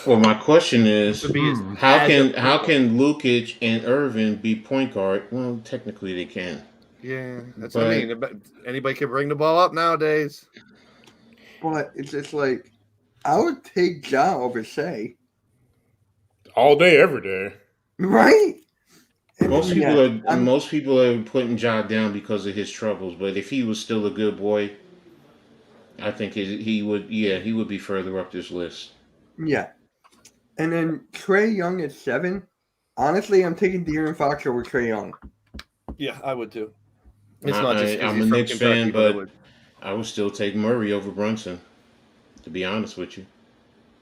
Speaker 5: Well, my question is,
Speaker 3: To be
Speaker 5: how
Speaker 3: as
Speaker 5: can
Speaker 3: a-
Speaker 5: how can Lukic and Irvin be point guard? Well, technically they can.
Speaker 3: Yeah, that's
Speaker 5: But-
Speaker 3: what I mean. Anybody can bring the ball up nowadays.
Speaker 2: But it's just like I would take Ja over Shea,
Speaker 4: All day, every day.
Speaker 2: right?
Speaker 5: Most
Speaker 2: Yeah,
Speaker 5: people are putting Ja down because of his troubles. But if he was still a good boy, I think he would be further up this list.
Speaker 2: Yeah. And then Trae Young at 7. Honestly, I'm taking De'Aaron Fox over Trae Young.
Speaker 3: Yeah, I would too. It's not just 'cause
Speaker 5: I'm
Speaker 3: he's
Speaker 5: a
Speaker 3: from
Speaker 5: Knicks
Speaker 3: Kentucky,
Speaker 5: fan,
Speaker 3: I
Speaker 5: but
Speaker 3: would.
Speaker 5: I would still take Murray over Brunson. To be honest with you,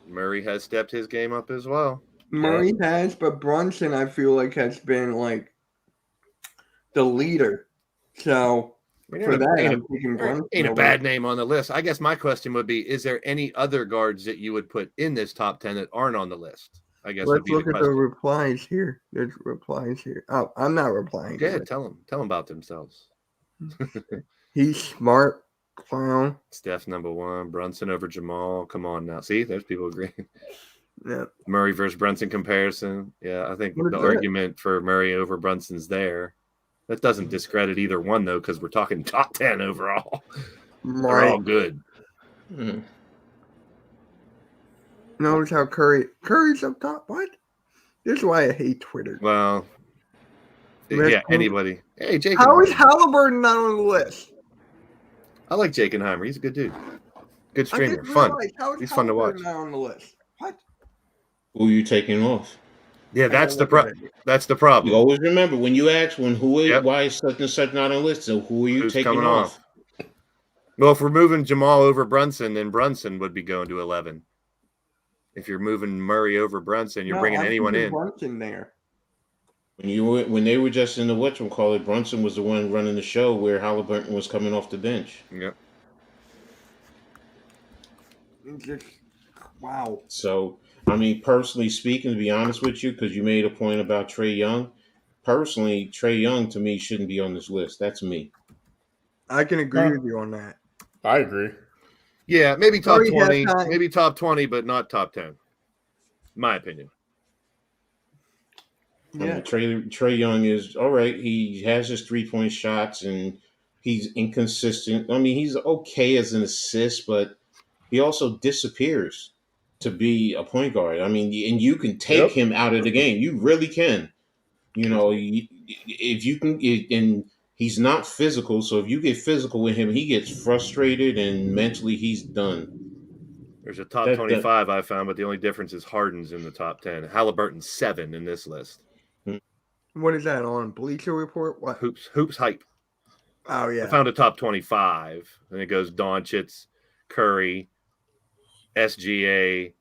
Speaker 3: Murray has stepped his game up as well.
Speaker 2: Murray has, but Brunson, I feel like, has been like the leader. So for that, I'm taking Brunson.
Speaker 3: Ain't a
Speaker 2: over-
Speaker 3: bad name on the list. I guess my question would be: is there any other guards that you would put in this top 10 that aren't on the list? I guess would
Speaker 2: Let's
Speaker 3: be
Speaker 2: look
Speaker 3: the
Speaker 2: at the
Speaker 3: question.
Speaker 2: replies here. There's replies here. Oh, I'm not replying.
Speaker 3: Go
Speaker 2: to
Speaker 3: ahead,
Speaker 2: it.
Speaker 3: tell them about themselves.
Speaker 2: He's smart, clown.
Speaker 3: Steph number 1, Brunson over Jamal. Come on now, see, there's people agreeing.
Speaker 2: Yeah.
Speaker 3: Murray versus Brunson comparison. Yeah, I think
Speaker 2: What is
Speaker 3: the
Speaker 2: that?
Speaker 3: argument for Murray over Brunson's there. That doesn't discredit either one though, because we're talking top 10 overall. They're all good.
Speaker 2: Notice how Curry's up top. What? This is why I hate Twitter.
Speaker 3: Well,
Speaker 2: That's
Speaker 3: yeah,
Speaker 2: cool.
Speaker 3: anybody. Hey, Jake.
Speaker 2: How is Halliburton not on the list?
Speaker 3: I like Jakenheimer. He's a good dude. Good
Speaker 2: I
Speaker 3: streamer.
Speaker 2: didn't
Speaker 3: Fun.
Speaker 2: realize how is
Speaker 3: He's fun to watch.
Speaker 2: Halliburton not on the list. What?
Speaker 5: who are you taking off?
Speaker 3: Yeah, that's the
Speaker 2: problem.
Speaker 3: that's the
Speaker 5: You
Speaker 3: problem.
Speaker 5: always remember when you ask
Speaker 3: Yep.
Speaker 5: why is such and such not on the list. So who are you
Speaker 3: Who's
Speaker 5: taking
Speaker 3: coming
Speaker 5: off?
Speaker 3: Well, if we're moving Jamal over Brunson, then Brunson would be going to 11. If you're moving Murray over Brunson, you're bringing
Speaker 2: I'm
Speaker 3: anyone
Speaker 2: putting
Speaker 3: in.
Speaker 2: Brunson there.
Speaker 5: When they were just in the whatchamacallit, Brunson was the one running the show where Halliburton was coming off the bench.
Speaker 3: Yep.
Speaker 2: It's just, wow.
Speaker 5: So, I mean, personally speaking, to be honest with you, because you made a point about Trae Young, personally, Trae Young to me shouldn't be on this list. That's me.
Speaker 2: I can agree with you on that.
Speaker 4: I agree.
Speaker 3: Yeah, maybe top
Speaker 2: Murray has
Speaker 3: 20,
Speaker 2: time.
Speaker 3: maybe top 20, but not top 10. My opinion.
Speaker 5: I mean,
Speaker 2: Yeah.
Speaker 5: Trae Young is all right. He has his 3-point shots and he's inconsistent. I mean, he's okay as an assist, but he also disappears to be a point guard. I mean, and you can take him out of the game. You really can. You know, if you can, and he's not physical. So if you get physical with him, he gets frustrated and mentally he's done.
Speaker 3: There's a top 25 I found, but the only difference is Harden's in the top 10. Halliburton's 7 in this list.
Speaker 2: What is that on Bleacher Report? What?
Speaker 3: Hoops hype.
Speaker 2: Oh, yeah.
Speaker 3: I found a top 25, and it goes Doncic, Curry, SGA,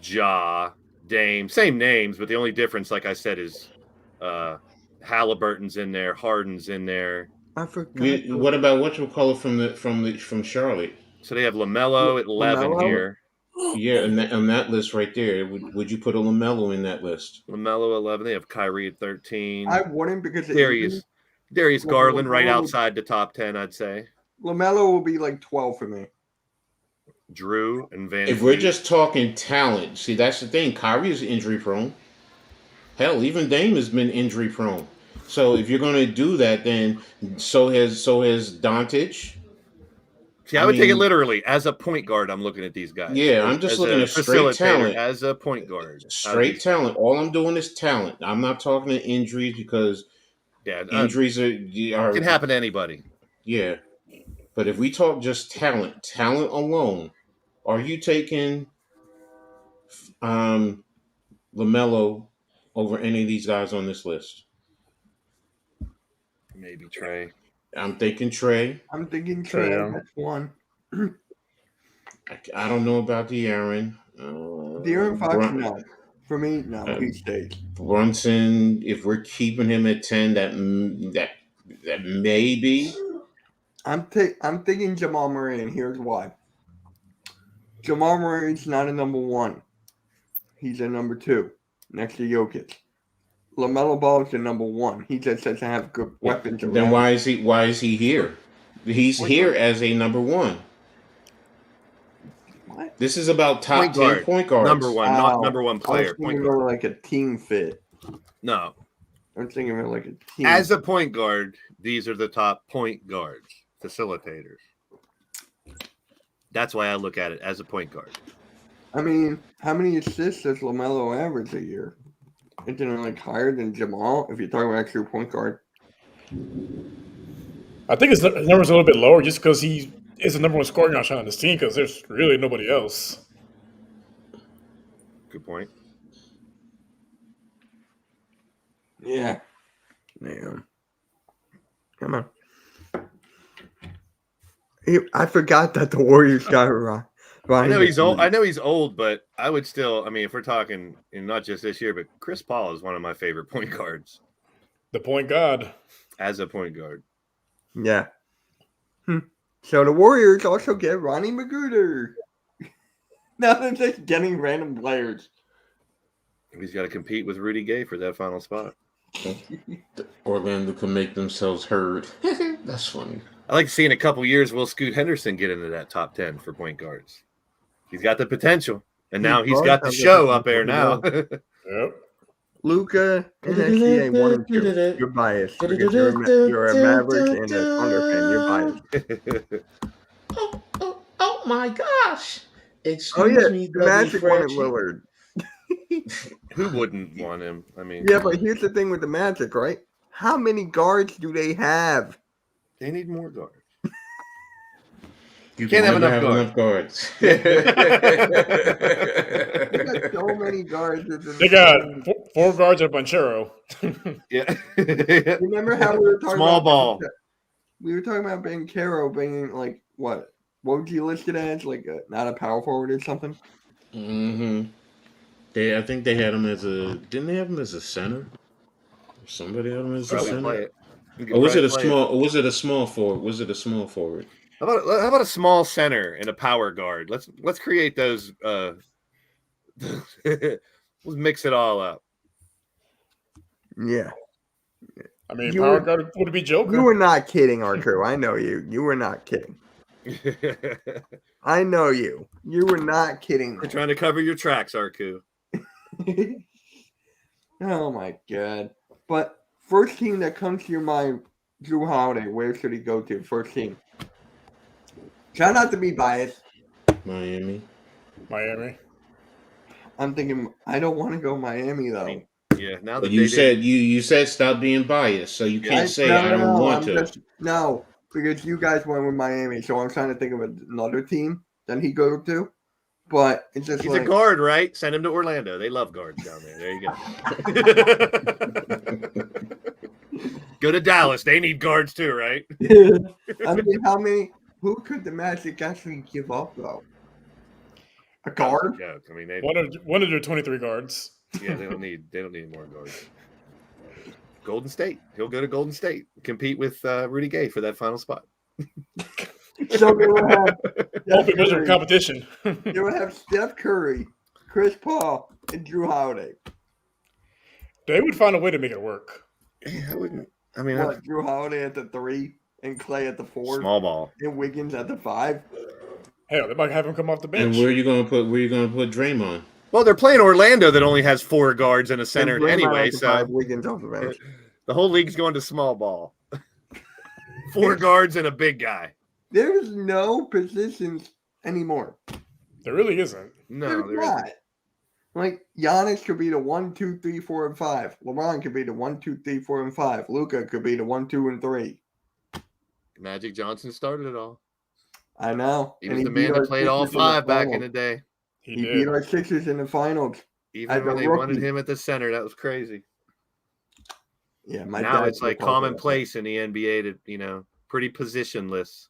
Speaker 3: Ja, Dame, same names, but the only difference, like I said, is Halliburton's in there, Harden's in there.
Speaker 2: I forgot.
Speaker 5: What about whatchamacallit from Charlotte?
Speaker 3: So they have LaMelo at 11
Speaker 2: LaMelo?
Speaker 3: here.
Speaker 5: Yeah, on that list right there, would you put a LaMelo in that list?
Speaker 3: LaMelo 11. They have Kyrie at 13.
Speaker 2: I wouldn't because
Speaker 3: Darius
Speaker 2: LaMelo
Speaker 3: Garland right
Speaker 2: would-
Speaker 3: outside the top 10, I'd say.
Speaker 2: LaMelo will be like 12 for me.
Speaker 3: Drew and Van.
Speaker 5: If we're just talking talent, see, that's the thing. Kyrie is injury prone. Hell, even Dame has been injury prone. So if you're going to do that, then so has Doncic.
Speaker 3: See, I would take it literally. As a point guard, I'm looking at these guys.
Speaker 5: Yeah, I'm just looking at straight
Speaker 3: facilitator,
Speaker 5: talent.
Speaker 3: As a point guard.
Speaker 5: Straight talent. All I'm doing is talent. I'm not talking to injuries because injuries
Speaker 3: can happen to anybody.
Speaker 5: Yeah. But if we talk just talent alone, are you taking LaMelo over any of these guys on this list?
Speaker 3: Maybe Trae.
Speaker 5: I'm thinking Trae.
Speaker 2: I'm thinking Trae. That's one.
Speaker 5: I don't know about De'Aaron.
Speaker 2: De'Aaron Fox, no. For me, no. He stays.
Speaker 5: Brunson, if we're keeping him at 10, that may be.
Speaker 2: I'm thinking Jamal Murray, and here's why. Jamal Murray's not a number one. He's a number 2, next to Jokic. LaMelo Ball is the number one. He just doesn't have good weapons.
Speaker 5: Then why is he here? He's here as a number one.
Speaker 2: What?
Speaker 5: This is about top 10 point guards.
Speaker 3: Number one, not number one player.
Speaker 2: I was thinking more like a team fit.
Speaker 3: No.
Speaker 2: I'm thinking of like a team.
Speaker 3: As a point guard, these are the top point guards, facilitators. That's why I look at it as a point guard.
Speaker 2: I mean, how many assists does LaMelo average a year? Isn't it like higher than Jamal if you're talking about actual point guard?
Speaker 4: I think his number's a little bit lower just because he is the number one scoring option on this team because there's really nobody else.
Speaker 3: Good point.
Speaker 2: Yeah. Damn. Come on. I forgot that the Warriors got Ronnie.
Speaker 3: I know he's old. I know he's old, but I would still. I mean, if we're talking, and not just this year, but Chris Paul is one of my favorite point guards.
Speaker 4: The point guard.
Speaker 3: As a point guard.
Speaker 2: Yeah. So the Warriors also get Ronnie Magruder. Now they're just getting random players.
Speaker 3: He's got to compete with Rudy Gay for that final spot.
Speaker 5: Orlando can make themselves heard. That's funny.
Speaker 3: I like seeing a couple years will Scoot Henderson get into that top 10 for point guards. He's got the potential, and now he's got the show up there now.
Speaker 4: Yep.
Speaker 2: Luka and SGA 1 and 2. You're biased because you're a Mavericks and a Thunder fan. You're biased.
Speaker 5: Oh my gosh!
Speaker 2: Excuse me, the Magic wanted Lillard.
Speaker 3: Who wouldn't want him? I mean,
Speaker 2: yeah, but here's the thing with the Magic, right? How many guards do they have?
Speaker 3: They need more guards.
Speaker 5: You
Speaker 3: can't have enough
Speaker 5: guards.
Speaker 2: They got so many guards.
Speaker 4: They got 4 guards at Banchero.
Speaker 3: Yeah.
Speaker 2: Remember how we were talking
Speaker 3: Small
Speaker 2: about
Speaker 3: ball.
Speaker 2: We were talking about Banchero being like what was he listed as? Like not a power forward or something?
Speaker 5: Mm-hmm. I think they had him as a. Didn't they have him as a center? Somebody had him as a center. Or was it a small? Or was it a small forward? Was it a small forward?
Speaker 3: How about a small center and a power guard? Let's create those. Let's mix it all up.
Speaker 2: Yeah.
Speaker 4: I mean, power guard would be Joker.
Speaker 2: You were not kidding, Arco. I know you. You were not kidding. I know you. You were not kidding.
Speaker 3: We're trying to cover your tracks, Arku.
Speaker 2: Oh my god. But first team that comes to your mind, Drew Holiday, where should he go to? First team. Try not to be biased.
Speaker 5: Miami.
Speaker 2: I'm thinking I don't want to go Miami though.
Speaker 3: Yeah, now
Speaker 5: but
Speaker 3: that
Speaker 5: you said stop being biased, so you can't say I don't want to.
Speaker 2: No, because you guys went with Miami, so I'm trying to think of another team that he go to. But it's just
Speaker 3: he's
Speaker 2: like,
Speaker 3: a guard, right? Send him to Orlando. They love guards down there. There you go. Go to Dallas. They need guards too, right?
Speaker 2: I mean, who could the Magic actually give up though? A guard?
Speaker 3: Yeah, I mean,
Speaker 4: one of their 23 guards.
Speaker 3: Yeah, they don't need more guards. Golden State. He'll go to Golden State, compete with Rudy Gay for that final spot.
Speaker 2: So they would have
Speaker 4: competition.
Speaker 2: They would have Steph Curry, Chris Paul, and Drew Holiday.
Speaker 4: They would find a way to make it work.
Speaker 3: Yeah, I wouldn't. I mean,
Speaker 2: Drew Holiday at the 3 and Clay at the 4,
Speaker 3: small ball,
Speaker 2: and Wiggins at the 5.
Speaker 4: Hell, they might have him come off the bench.
Speaker 5: And where are you going to put Draymond?
Speaker 3: Well, they're playing Orlando that only has 4 guards and a center anyway, so
Speaker 2: Wiggins off the bench.
Speaker 3: The whole league's going to small ball. 4 guards and a big guy.
Speaker 2: There's no positions anymore.
Speaker 4: There really isn't.
Speaker 3: No,
Speaker 2: there's not. Like Giannis could be the 1, 2, 3, 4, and 5. LeBron could be the 1, 2, 3, 4, and 5. Luka could be the 1, 2, and 3.
Speaker 3: Magic Johnson started it all.
Speaker 2: I know.
Speaker 3: He was the man that played all 5 back in the day.
Speaker 2: He beat our Sixers in the finals.
Speaker 3: Even when they wanted him at the center, that was crazy.
Speaker 2: Yeah,
Speaker 3: now it's like commonplace in the NBA to, pretty positionless.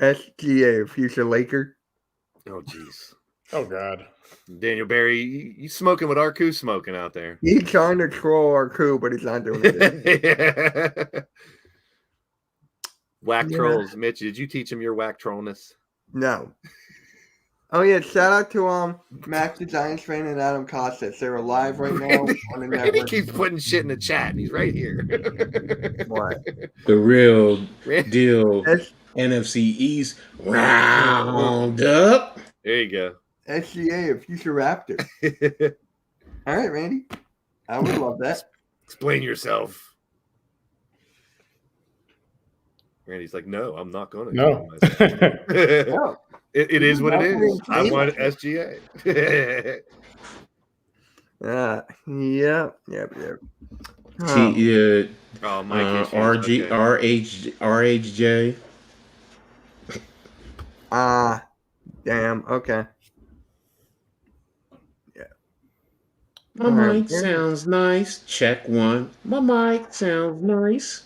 Speaker 2: SGA, future Laker.
Speaker 3: Oh, jeez.
Speaker 4: Oh, God.
Speaker 3: Daniel Barry, you smoking what Arku's smoking out there.
Speaker 2: He's trying to troll Arku, but he's not doing it.
Speaker 3: Whack trolls. Mitch, did you teach him your whack trollness?
Speaker 2: No. Oh yeah, shout out to Max the Giants fan and Adam Costas. They're live right now on the
Speaker 3: Randy
Speaker 2: network.
Speaker 3: keeps putting shit in the chat, and he's right here.
Speaker 2: What?
Speaker 5: The real
Speaker 3: Randy-
Speaker 5: deal
Speaker 2: S-
Speaker 5: NFC East roundup.
Speaker 3: There you go.
Speaker 2: SGA, a future Raptor. All right, Randy. I would love that.
Speaker 3: Explain yourself. Randy's like, no, I'm not going to.
Speaker 4: No.
Speaker 2: Oh,
Speaker 3: It is what it is. I
Speaker 2: Nothing.
Speaker 3: want SGA.
Speaker 2: Yep.
Speaker 3: Oh, Mike.
Speaker 5: RHJ.
Speaker 2: Damn. Okay.
Speaker 5: My mic sounds nice. Check one. My mic sounds nice.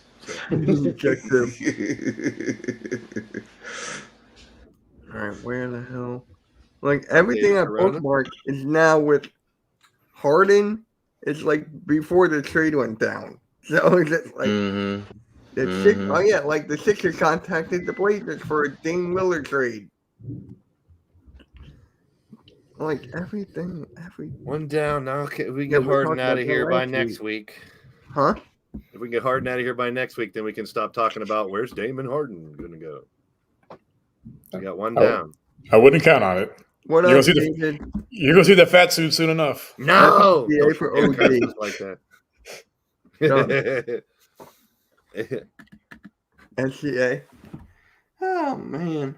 Speaker 2: Check them. All right, where the hell? Like everything I bookmarked is now with Harden. It's like before the trade went down. So it's just like oh yeah, like the Sixers contacted the Blazers for a Dame Lillard trade. Like everything.
Speaker 3: One down. Now we
Speaker 2: Yeah,
Speaker 3: get
Speaker 2: we're
Speaker 3: Harden
Speaker 2: talking
Speaker 3: out of
Speaker 2: about
Speaker 3: here
Speaker 2: that
Speaker 3: by
Speaker 2: last
Speaker 3: next week.
Speaker 2: Huh?
Speaker 3: If we can get Harden out of here by next week, then we can stop talking about where's Damon Harden going to go. We got one down.
Speaker 4: I wouldn't count on it.
Speaker 2: What
Speaker 4: You're
Speaker 2: up,
Speaker 4: gonna
Speaker 2: David?
Speaker 4: You're gonna see the fat suit soon enough.
Speaker 3: No,
Speaker 2: SGA for OG.
Speaker 3: like that.
Speaker 2: SGA. Oh man,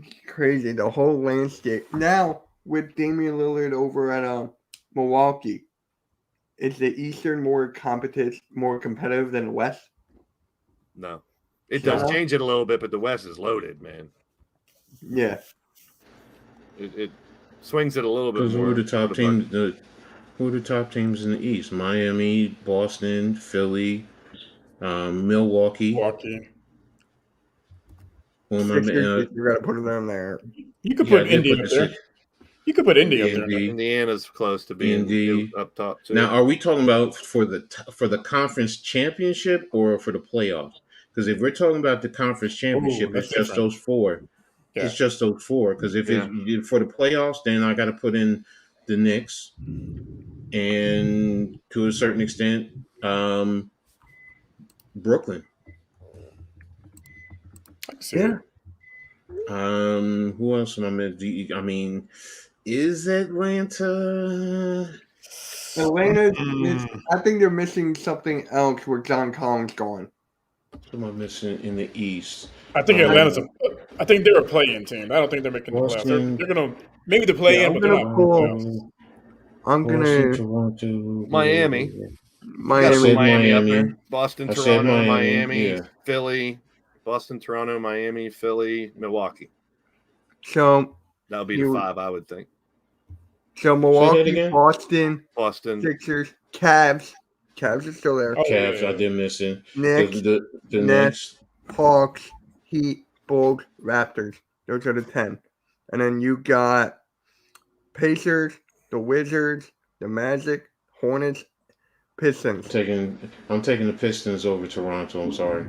Speaker 2: it's crazy. The whole landscape now with Damian Lillard over at Milwaukee. Is the Eastern more competitive than the West?
Speaker 3: No, it does change it a little bit, but the West is loaded, man.
Speaker 2: Yeah,
Speaker 3: it swings it a little bit
Speaker 5: Because
Speaker 3: more.
Speaker 5: who are the top teams? Who are the top teams in the East? Miami, Boston, Philly, Milwaukee.
Speaker 2: You got to put them there.
Speaker 4: You could put Indy up there. You could put Indy up there.
Speaker 3: Indiana's close to being up top too.
Speaker 5: Now, are we talking about for the conference championship or for the playoffs? Because if we're talking about the conference championship, it's just those four. Yeah. It's just those four. Because if it's for the playoffs, then I got to put in the Knicks, and to a certain extent, Brooklyn.
Speaker 2: Yeah.
Speaker 5: Who else am I meant? I mean, is Atlanta?
Speaker 2: I think they're missing something else where John Collins gone.
Speaker 5: What am I missing in the East?
Speaker 4: I think Atlanta's. I think they're a play-in team. I don't think they're making the playoffs. They're gonna maybe the play-in, but they're not.
Speaker 2: I'm gonna
Speaker 5: Toronto,
Speaker 3: Miami.
Speaker 2: Miami
Speaker 3: up there. Boston, Toronto, Miami,
Speaker 5: yeah.
Speaker 3: Philly. Boston, Toronto, Miami, Philly, Milwaukee.
Speaker 2: So
Speaker 3: that'll be the five, I would think.
Speaker 2: So Milwaukee, Boston, Sixers, Cavs. Cavs are still there.
Speaker 5: Cavs, I did miss it.
Speaker 2: Knicks,
Speaker 5: the Nets,
Speaker 2: Hawks, Heat, Bulls, Raptors. Those are the 10. And then you got Pacers, the Wizards, the Magic, Hornets, Pistons.
Speaker 5: I'm taking the Pistons over Toronto. I'm sorry.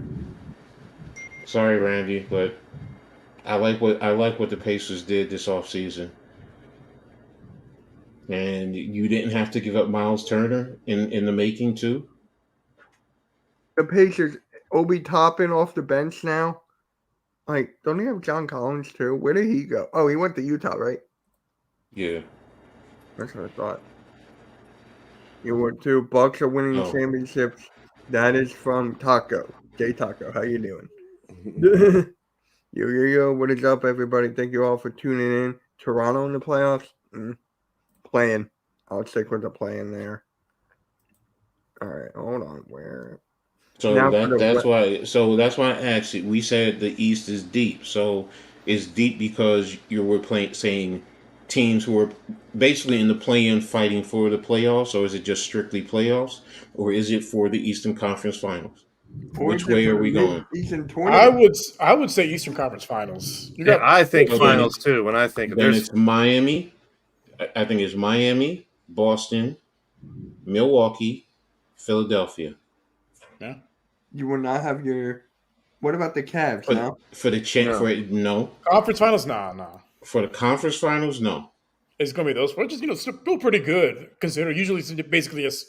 Speaker 5: Sorry, Randy, but I like what the Pacers did this offseason. And you didn't have to give up Miles Turner in the making too.
Speaker 2: The Pacers, Obi Toppin off the bench now. Like, don't they have John Collins too? Where did he go? Oh, he went to Utah, right?
Speaker 5: Yeah.
Speaker 2: That's what I thought. You went to Bucks are winning championships. That is from Taco. J Taco, how you doing? Yo, what is up, everybody? Thank you all for tuning in. Toronto in the playoffs? Playing. I'll stick with the playing there. All right, hold on. Where?
Speaker 5: So that's why I asked you. We said the East is deep. So it's deep because you were saying teams who are basically in the play-in fighting for the playoffs, or is it just strictly playoffs, or is it for the Eastern Conference Finals? Which way are we going?
Speaker 4: I would say Eastern Conference Finals.
Speaker 3: I think finals too. When I think
Speaker 5: then it's Miami. I think it's Miami, Boston, Milwaukee, Philadelphia.
Speaker 4: Yeah.
Speaker 2: You will not have your. What about the Cavs?
Speaker 5: For the no.
Speaker 4: Conference Finals? Nah.
Speaker 5: For the conference finals, no.
Speaker 4: It's going to be those, which is still pretty good. Consider usually it's basically just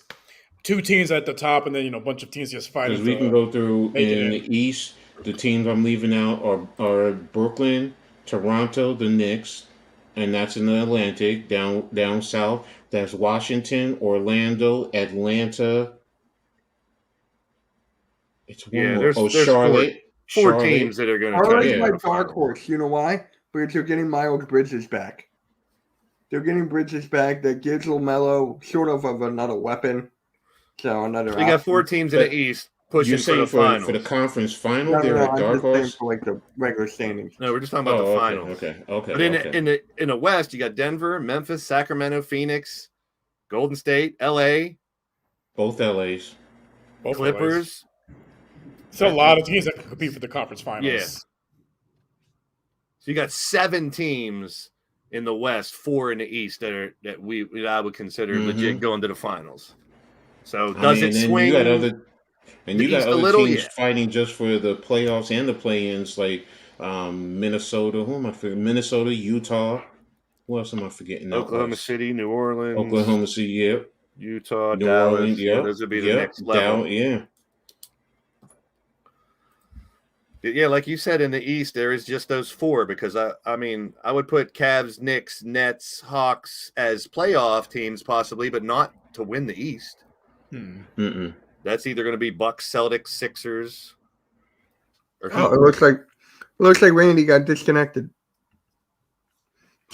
Speaker 4: two teams at the top, and then a bunch of teams just fighting.
Speaker 5: Because we can go through in the East. The teams I'm leaving out are Brooklyn, Toronto, the Knicks, and that's in the Atlantic. Down south, that's Washington, Orlando, Atlanta. It's one more.
Speaker 3: There's
Speaker 5: Charlotte.
Speaker 3: Four teams that are going to try
Speaker 2: Charlotte's
Speaker 3: to
Speaker 2: my
Speaker 3: get
Speaker 2: dark horse. You know why? Because they're getting Miles Bridges back. They're getting Bridges back. That gives LaMelo sort of another weapon. So another.
Speaker 3: We got 4 teams in the East pushing
Speaker 5: You're saying
Speaker 3: for the finals.
Speaker 5: for the conference final,
Speaker 2: No,
Speaker 5: they're a
Speaker 2: I'm
Speaker 5: dark
Speaker 2: just saying
Speaker 5: horse.
Speaker 2: for like the regular standings.
Speaker 3: No, we're just talking about the finals.
Speaker 5: Okay.
Speaker 3: But in the West, you got Denver, Memphis, Sacramento, Phoenix, Golden State, LA,
Speaker 5: Both LAs.
Speaker 4: Both
Speaker 3: Clippers.
Speaker 4: It's a lot of teams that can compete for the conference finals.
Speaker 3: Yeah. So you got 7 teams in the West, 4 in the East that I would consider legit going to the finals. So does it swing?
Speaker 5: You got other teams
Speaker 3: Yeah.
Speaker 5: fighting just for the playoffs and the play-ins, like Minnesota. Who am I forgetting? Minnesota, Utah. Who else am I forgetting?
Speaker 3: Oklahoma City, New Orleans.
Speaker 5: Oklahoma City, yep.
Speaker 3: Utah,
Speaker 5: New
Speaker 3: Dallas.
Speaker 5: Orleans,
Speaker 3: Yeah,
Speaker 5: yep.
Speaker 3: those would be the next level.
Speaker 5: Yeah.
Speaker 3: Yeah, like you said, in the East, there is just those 4 because I mean, I would put Cavs, Knicks, Nets, Hawks as playoff teams possibly, but not to win the East. That's either going to be Bucks, Celtics, Sixers, or Heat.
Speaker 2: Oh, it looks like Randy got disconnected.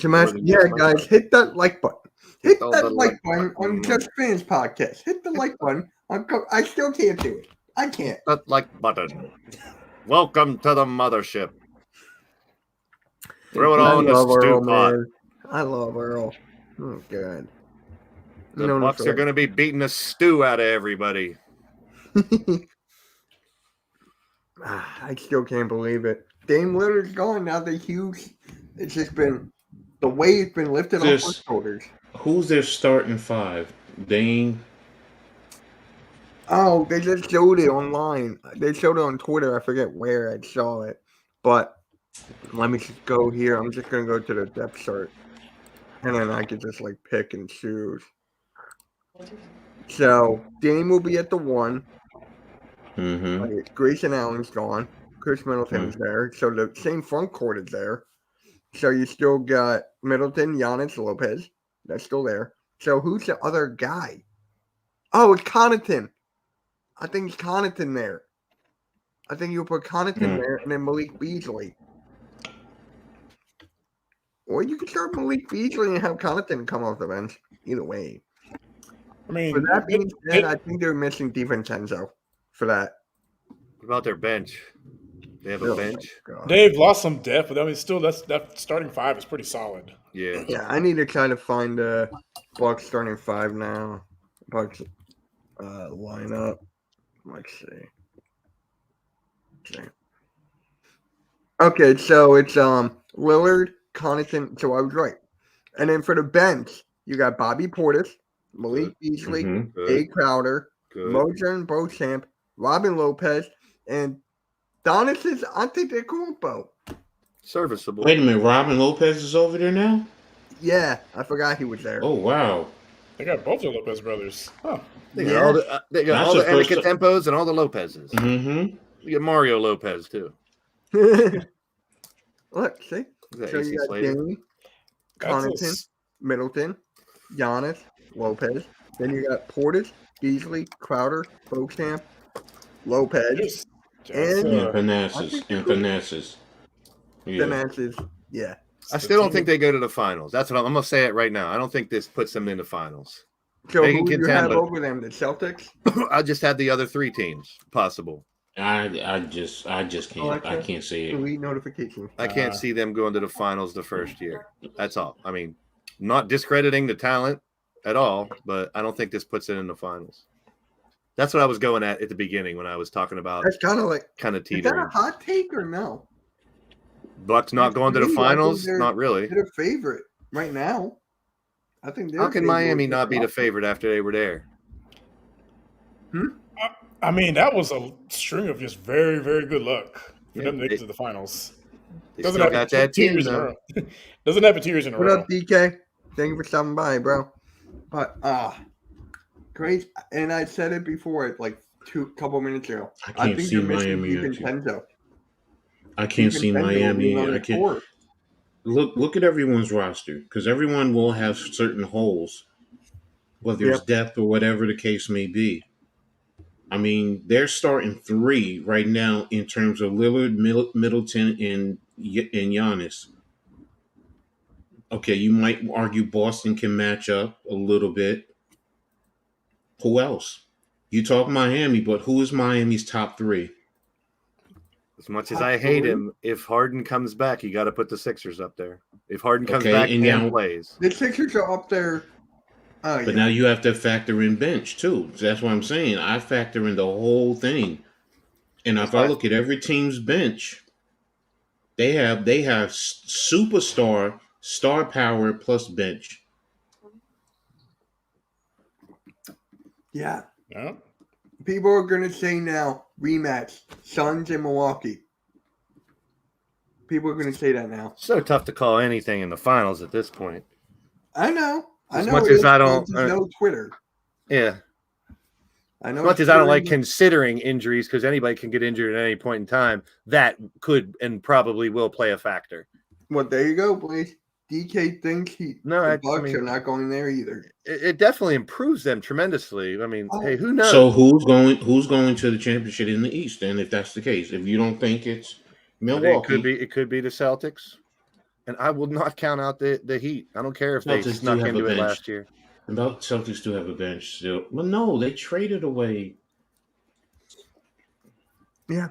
Speaker 2: Yeah, guys, hit that like button. Hit that like button on Just Fans Podcast. Hit the like button. I still can't do it. I can't.
Speaker 3: That like button. Welcome to the mothership. Throw it all in the stew pot.
Speaker 2: Man. I love Earl. Oh, God.
Speaker 3: The Bucks are going to be beating the stew out of everybody.
Speaker 2: I still can't believe it. Dame Lillard's gone now. It's just been the weight has been lifted off his shoulders.
Speaker 5: Who's their starting 5? Dame.
Speaker 2: Oh, they just showed it online. They showed it on Twitter. I forget where I saw it. But let me just go here. I'm just going to go to the depth chart. And then I could just pick and choose. So, Dame will be at the 1. Grayson Allen's gone. Chris Middleton's there. So, the same front court is there. So, you still got Middleton, Giannis, Lopez. That's still there. So, who's the other guy? Oh, it's Connaughton. I think it's Connaughton there. I think you'll put Connaughton there and then Malik Beasley. Or you could start Malik Beasley and have Connaughton come off the bench. Either way.
Speaker 4: I mean,
Speaker 2: for that being said, I think they're missing DiVincenzo for that.
Speaker 3: What about their bench? They have a bench.
Speaker 4: They've lost some depth, but I mean, still, that starting 5 is pretty solid.
Speaker 3: Yeah.
Speaker 2: Yeah, I need to try to find a Bucks starting 5 now. Bucks lineup. Let's see. Okay, so it's Lillard, Connaughton. So I was right. And then for the bench, you got Bobby Portis, Malik Beasley, Jay Crowder, Mojo Beauchamp, Robin Lopez, and Donis Antetokounmpo.
Speaker 3: Serviceable.
Speaker 5: Wait a minute, Robin Lopez is over there now?
Speaker 2: Yeah, I forgot he was there.
Speaker 5: Oh, wow.
Speaker 4: They got both the Lopez brothers. Huh.
Speaker 3: They got all the Antetokounmpos and all the Lopezes. You get Mario Lopez, too.
Speaker 2: Look, see? So you got Dame, Connaughton, Middleton, Giannis, Lopez. Then you got Portis, Beasley, Crowder, Beauchamp, Lopez, and
Speaker 5: Thanasis.
Speaker 2: Yeah.
Speaker 3: I still don't think they go to the finals. That's what I'm going to say it right now. I don't think this puts them in the finals.
Speaker 2: So who do you have over them? The Celtics?
Speaker 3: I just had the other 3 teams possible.
Speaker 5: I just can't. I can't see it.
Speaker 2: Delete notification.
Speaker 3: I can't see them going to the finals the first year. That's all. I mean, not discrediting the talent at all, but I don't think this puts it in the finals. That's what I was going at the beginning when I was talking about.
Speaker 2: That's kind of
Speaker 3: teetering.
Speaker 2: Is that a hot take or no?
Speaker 3: Bucks not going to the finals? Not really.
Speaker 2: They're a favorite right now. I think.
Speaker 3: How can Miami not be the favorite after they were there?
Speaker 4: I mean, that was a string of just very, very good luck for them to get to the finals.
Speaker 3: They
Speaker 4: Doesn't
Speaker 3: still
Speaker 4: happen
Speaker 3: got that
Speaker 4: 2
Speaker 3: team
Speaker 4: years in a
Speaker 3: though.
Speaker 4: row. Doesn't happen 2 years in a
Speaker 2: What
Speaker 4: row.
Speaker 2: up, DK? Thank you for stopping by, bro. But great. And I said it before, like couple minutes ago.
Speaker 5: I
Speaker 2: I
Speaker 5: can't
Speaker 2: think
Speaker 5: see
Speaker 2: you're missing
Speaker 5: Miami.
Speaker 2: DiVincenzo.
Speaker 5: I can't see Miami. I can't look at everyone's roster because everyone will have certain holes, whether it's depth or whatever the case may be. I mean, they're starting 3 right now in terms of Lillard, Middleton, and Giannis. Okay, you might argue Boston can match up a little bit. Who else? You talk Miami, but who is Miami's top 3?
Speaker 3: As much as I hate him, if Harden comes back, you got to put the Sixers up there. If Harden comes back and
Speaker 5: now,
Speaker 3: plays,
Speaker 2: the Sixers are up there.
Speaker 5: But now you have to factor in bench too. So that's what I'm saying. I factor in the whole thing, and if I look at every team's bench, they have superstar star power plus bench.
Speaker 2: Yeah.
Speaker 4: No?
Speaker 2: People are going to say now, rematch, Suns and Milwaukee. People are going to say that now.
Speaker 3: So tough to call anything in the finals at this point.
Speaker 2: I know.
Speaker 3: As much as I don't
Speaker 2: know Twitter.
Speaker 3: Yeah.
Speaker 2: I know.
Speaker 3: As much as I don't like considering injuries, because anybody can get injured at any point in time, that could and probably will play a factor.
Speaker 2: Well, there you go, Blaze. DK thinks the Bucks are not going there either.
Speaker 3: It definitely improves them tremendously. I mean, hey, who knows?
Speaker 5: So who's going to the championship in the East? And if that's the case, if you don't think it's Milwaukee,
Speaker 3: it could be the Celtics, and I will not count out the Heat. I don't care if they snuck into it last year.
Speaker 5: About Celtics do have a bench still. Well, no, they traded away.
Speaker 2: Yeah,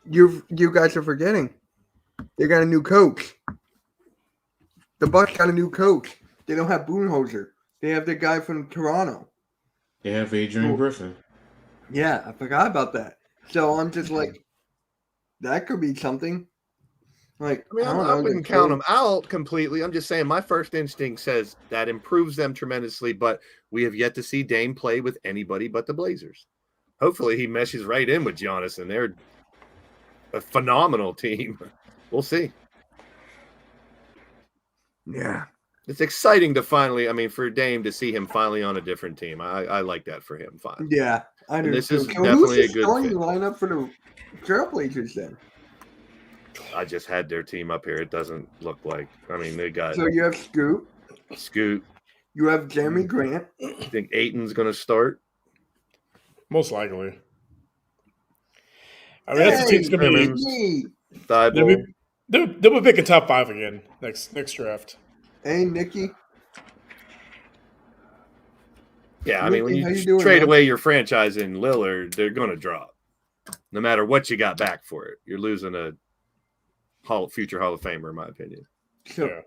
Speaker 2: you guys are forgetting. They got a new coach. The Bucks got a new coach. They don't have Budenholzer. They have the guy from Toronto.
Speaker 5: They have Adrian Griffin.
Speaker 2: Yeah, I forgot about that. So I'm just like, that could be something. Like,
Speaker 3: I mean, I wouldn't count them out completely. I'm just saying my first instinct says that improves them tremendously, but we have yet to see Dame play with anybody but the Blazers. Hopefully he meshes right in with Giannis, and they're a phenomenal team. We'll see.
Speaker 2: Yeah.
Speaker 3: It's exciting to finally, for Dame to see him finally on a different team. I like that for him. Fine.
Speaker 2: Yeah, I do.
Speaker 3: And this
Speaker 2: too.
Speaker 3: is
Speaker 2: So
Speaker 3: definitely a
Speaker 2: who's
Speaker 3: good
Speaker 2: the
Speaker 3: fit.
Speaker 2: lineup for the Trailblazers then?
Speaker 3: I just had their team up here. It doesn't look like. They got.
Speaker 2: So you have
Speaker 3: Scoot.
Speaker 2: You have Jeremy Grant.
Speaker 3: I think Ayton's going to start.
Speaker 4: Most likely. That's the team's going to be. They'll be picking top 5 again next draft.
Speaker 2: Hey, Nikki.
Speaker 3: Yeah,
Speaker 2: Nikki,
Speaker 3: when you trade away your franchise in Lillard, they're going to drop. No matter what you got back for it. You're losing a future Hall of Famer, in my opinion.
Speaker 2: So, yeah.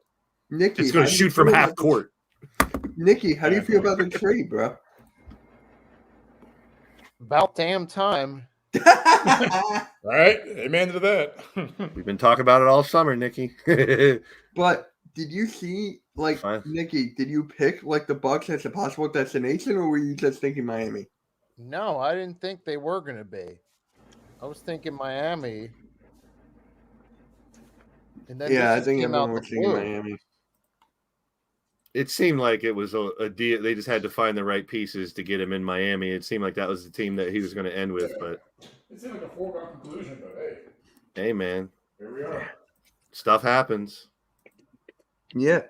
Speaker 2: Nikki.
Speaker 3: It's going to shoot from half court.
Speaker 2: Nikki, how do you feel about the trade, bro?
Speaker 7: About damn time.
Speaker 4: Right? Amen to that.
Speaker 3: We've been talking about it all summer, Nikki.
Speaker 2: But did you see, Nikki, did you pick, the Bucks as a possible destination, or were you just thinking Miami?
Speaker 7: No, I didn't think they were going to be. I was thinking Miami. And then
Speaker 2: I think everyone was thinking Miami.
Speaker 3: It seemed like it was a deal. They just had to find the right pieces to get him in Miami. It seemed like that was the team that he was going to end with, but
Speaker 4: it seemed like a foregone conclusion. But
Speaker 3: hey, man,
Speaker 4: here we are.
Speaker 3: Stuff happens.
Speaker 2: Yeah,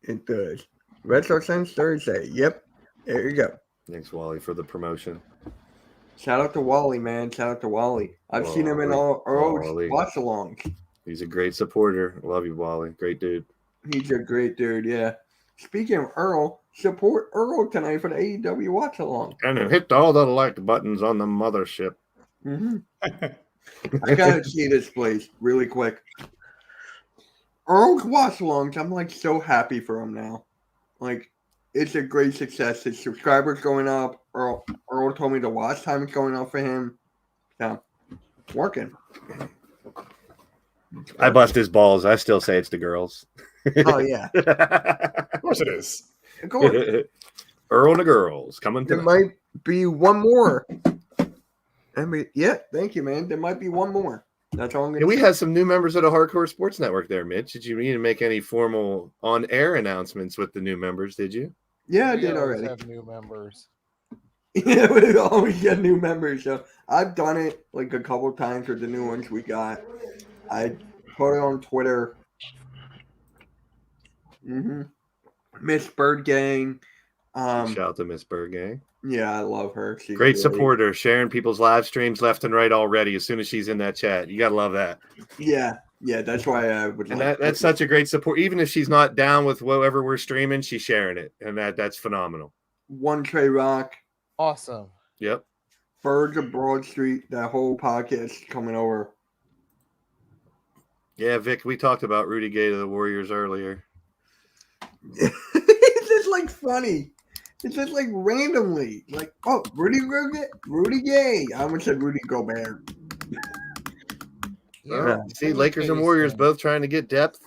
Speaker 2: it does. Retro Sense Thursday. Yep, there you go.
Speaker 3: Thanks, Wally, for the promotion.
Speaker 2: Shout out to Wally, man. Shout out to Wally. I've seen him in all watch-alongs.
Speaker 3: He's a great supporter. Love you, Wally. Great dude.
Speaker 2: He's a great dude, yeah. Speaking of Earl, support Earl tonight for the AEW watch-along.
Speaker 3: And then hit all the like buttons on the mothership.
Speaker 2: Mm-hmm. I gotta see this place really quick. Earl's watch-alongs, I'm so happy for him now. It's a great success. His subscribers going up. Earl told me the watch time is going up for him. So, working.
Speaker 3: I bust his balls. I still say it's the girls.
Speaker 2: Oh, yeah.
Speaker 4: Of course it is.
Speaker 2: Of course.
Speaker 3: Earl and the girls coming
Speaker 2: There
Speaker 3: tonight.
Speaker 2: might be one more. Yeah, thank you, man. There might be one more. That's all I'm
Speaker 3: Yeah,
Speaker 2: gonna
Speaker 3: we
Speaker 2: say.
Speaker 3: had some new members of the Hardcore Sports Network there, Mitch. Did you need to make any formal on-air announcements with the new members? Did you?
Speaker 2: Yeah, I
Speaker 7: We
Speaker 2: did
Speaker 7: always
Speaker 2: already.
Speaker 7: have new members.
Speaker 2: Yeah, we always get new members. So I've done it like a couple times with the new ones we got. I put it on Twitter. Miss Bird Gang.
Speaker 3: Shout out to Miss Bergay.
Speaker 2: Yeah, I love her. She's
Speaker 3: Great supporter, sharing people's live streams left and right already as soon as she's in that chat. You got to love that.
Speaker 2: Yeah, that's why I would
Speaker 3: And
Speaker 2: like
Speaker 3: that's such a great support. Even if she's not down with whatever we're streaming, she's sharing it. And that's phenomenal.
Speaker 2: One Trey Rock.
Speaker 7: Awesome.
Speaker 3: Yep.
Speaker 2: Birds of Broad Street, that whole podcast coming over.
Speaker 3: Yeah, Vic, we talked about Rudy Gay to the Warriors earlier.
Speaker 2: It's just like funny. It's just like randomly. Like, oh, Rudy Gay. I almost said Rudy Gobert.
Speaker 3: See, Lakers and Warriors both trying to get depth.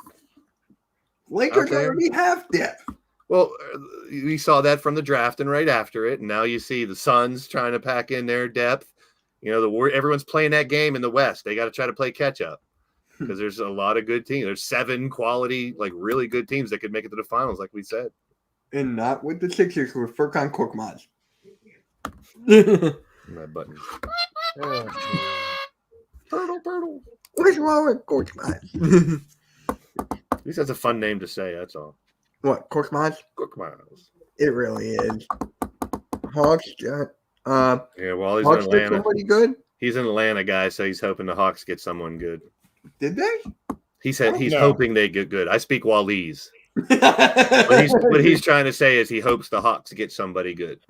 Speaker 2: Lakers already have depth.
Speaker 3: Well, we saw that from the draft and right after it. And now you see the Suns trying to pack in their depth. You know, everyone's playing that game in the West. They got to try to play catch up because there's a lot of good teams. There's 7 quality, like really good teams that could make it to the finals, like we said.
Speaker 2: And not with the Sixers with Furkan Korkmaz.
Speaker 3: That button.
Speaker 7: Turtle.
Speaker 2: What's wrong with Korkmaz?
Speaker 3: At least that's a fun name to say. That's all.
Speaker 2: What, Korkmaz?
Speaker 3: Korkmaz.
Speaker 2: It really is. Hawks,
Speaker 3: Yeah, well, he's
Speaker 2: Hawks
Speaker 3: in
Speaker 2: did
Speaker 3: Atlanta.
Speaker 2: somebody good?
Speaker 3: He's an Atlanta guy, so he's hoping the Hawks get someone good.
Speaker 2: Did they?
Speaker 3: He said he's
Speaker 4: No.
Speaker 3: hoping they get good. I speak Waleese. What he's trying to say is he hopes the Hawks get somebody good.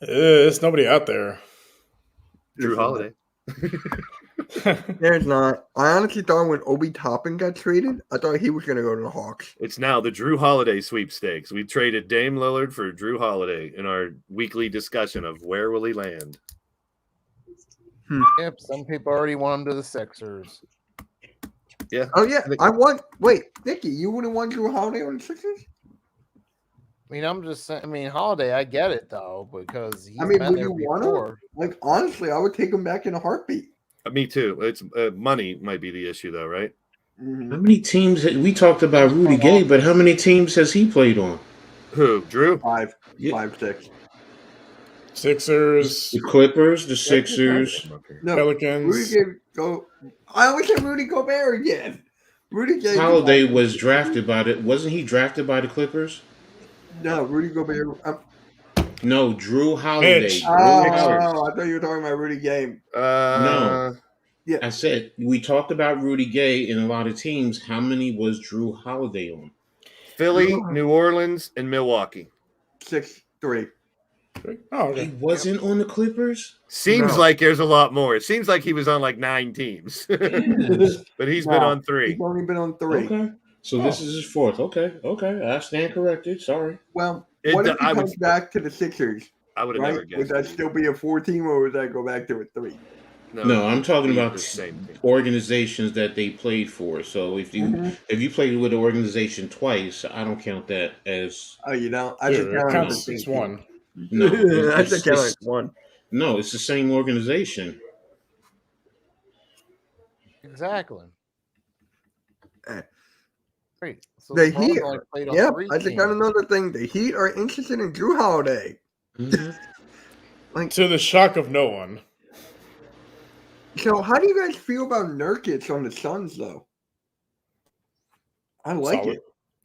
Speaker 4: There's nobody out there.
Speaker 3: Drew Holiday.
Speaker 2: There's not. I honestly thought when Obi Toppin got traded, I thought he was going to go to the Hawks.
Speaker 3: It's now the Drew Holiday sweepstakes. We traded Dame Lillard for Drew Holiday in our weekly discussion of where will he land.
Speaker 7: Yep, some people already want him to the Sixers.
Speaker 3: Yeah.
Speaker 2: Oh, yeah. Wait, Nikki, you wouldn't want Drew Holiday on the Sixers?
Speaker 7: I mean, I'm just saying. I mean, Holiday, I get it though because he's
Speaker 2: I mean,
Speaker 7: been
Speaker 2: would
Speaker 7: there
Speaker 2: you want
Speaker 7: before.
Speaker 2: him? Like, honestly, I would take him back in a heartbeat.
Speaker 3: Me too. It's money might be the issue though, right?
Speaker 5: How many teams we talked about Rudy Gay, but how many teams has he played on?
Speaker 3: Who? Drew?
Speaker 2: 5,
Speaker 5: Yeah.
Speaker 2: 5, 6.
Speaker 4: Sixers,
Speaker 5: The Clippers, the Sixers.
Speaker 2: No,
Speaker 4: Pelicans.
Speaker 2: Rudy Gay, go. I always said Rudy Gobert again. Rudy Gay.
Speaker 5: Holiday was drafted by wasn't he drafted by the Clippers?
Speaker 2: No, Rudy Gobert.
Speaker 5: No, Drew Holiday.
Speaker 4: Mitch.
Speaker 5: Drew
Speaker 2: I
Speaker 5: Holiday.
Speaker 2: thought you were talking about Rudy Gay.
Speaker 3: No.
Speaker 5: I said we talked about Rudy Gay in a lot of teams. How many was Drew Holiday on?
Speaker 3: Philly, New Orleans, and Milwaukee.
Speaker 2: 6-3.
Speaker 4: Oh, okay.
Speaker 5: He wasn't on the Clippers?
Speaker 3: Seems
Speaker 2: No.
Speaker 3: like there's a lot more. It seems like he was on like 9 teams, but he's been on 3.
Speaker 2: He's only been on 3.
Speaker 5: Okay. So this is his 4th. Okay. I stand corrected. Sorry.
Speaker 2: Well,
Speaker 3: It-
Speaker 2: what if he
Speaker 3: I would-
Speaker 2: comes back to the Sixers?
Speaker 3: I would have
Speaker 2: Right?
Speaker 3: never
Speaker 2: Would
Speaker 3: guessed.
Speaker 2: that still be a 4-team, or would that go back to a 3?
Speaker 5: No, I'm talking about
Speaker 3: the same thing.
Speaker 5: organizations that they played for. So if you played with an organization twice, I don't count that as
Speaker 2: Oh, you know, I
Speaker 4: Yeah,
Speaker 2: should
Speaker 4: it
Speaker 2: count
Speaker 4: counts
Speaker 2: it
Speaker 4: as one.
Speaker 5: no.
Speaker 2: I
Speaker 5: It's,
Speaker 2: should count
Speaker 5: it's,
Speaker 2: it one.
Speaker 5: no, it's the same organization.
Speaker 7: Exactly.
Speaker 2: Eh.
Speaker 7: Great. So
Speaker 2: The
Speaker 7: Bronx
Speaker 2: Heat.
Speaker 7: only played on
Speaker 2: Yep,
Speaker 7: 3
Speaker 2: I just got
Speaker 7: teams.
Speaker 2: another thing. The Heat are interested in Drew Holiday.
Speaker 4: To the shock of no one.
Speaker 2: So, how do you guys feel about Nurkic on the Suns, though? I like
Speaker 4: Solid.
Speaker 2: it.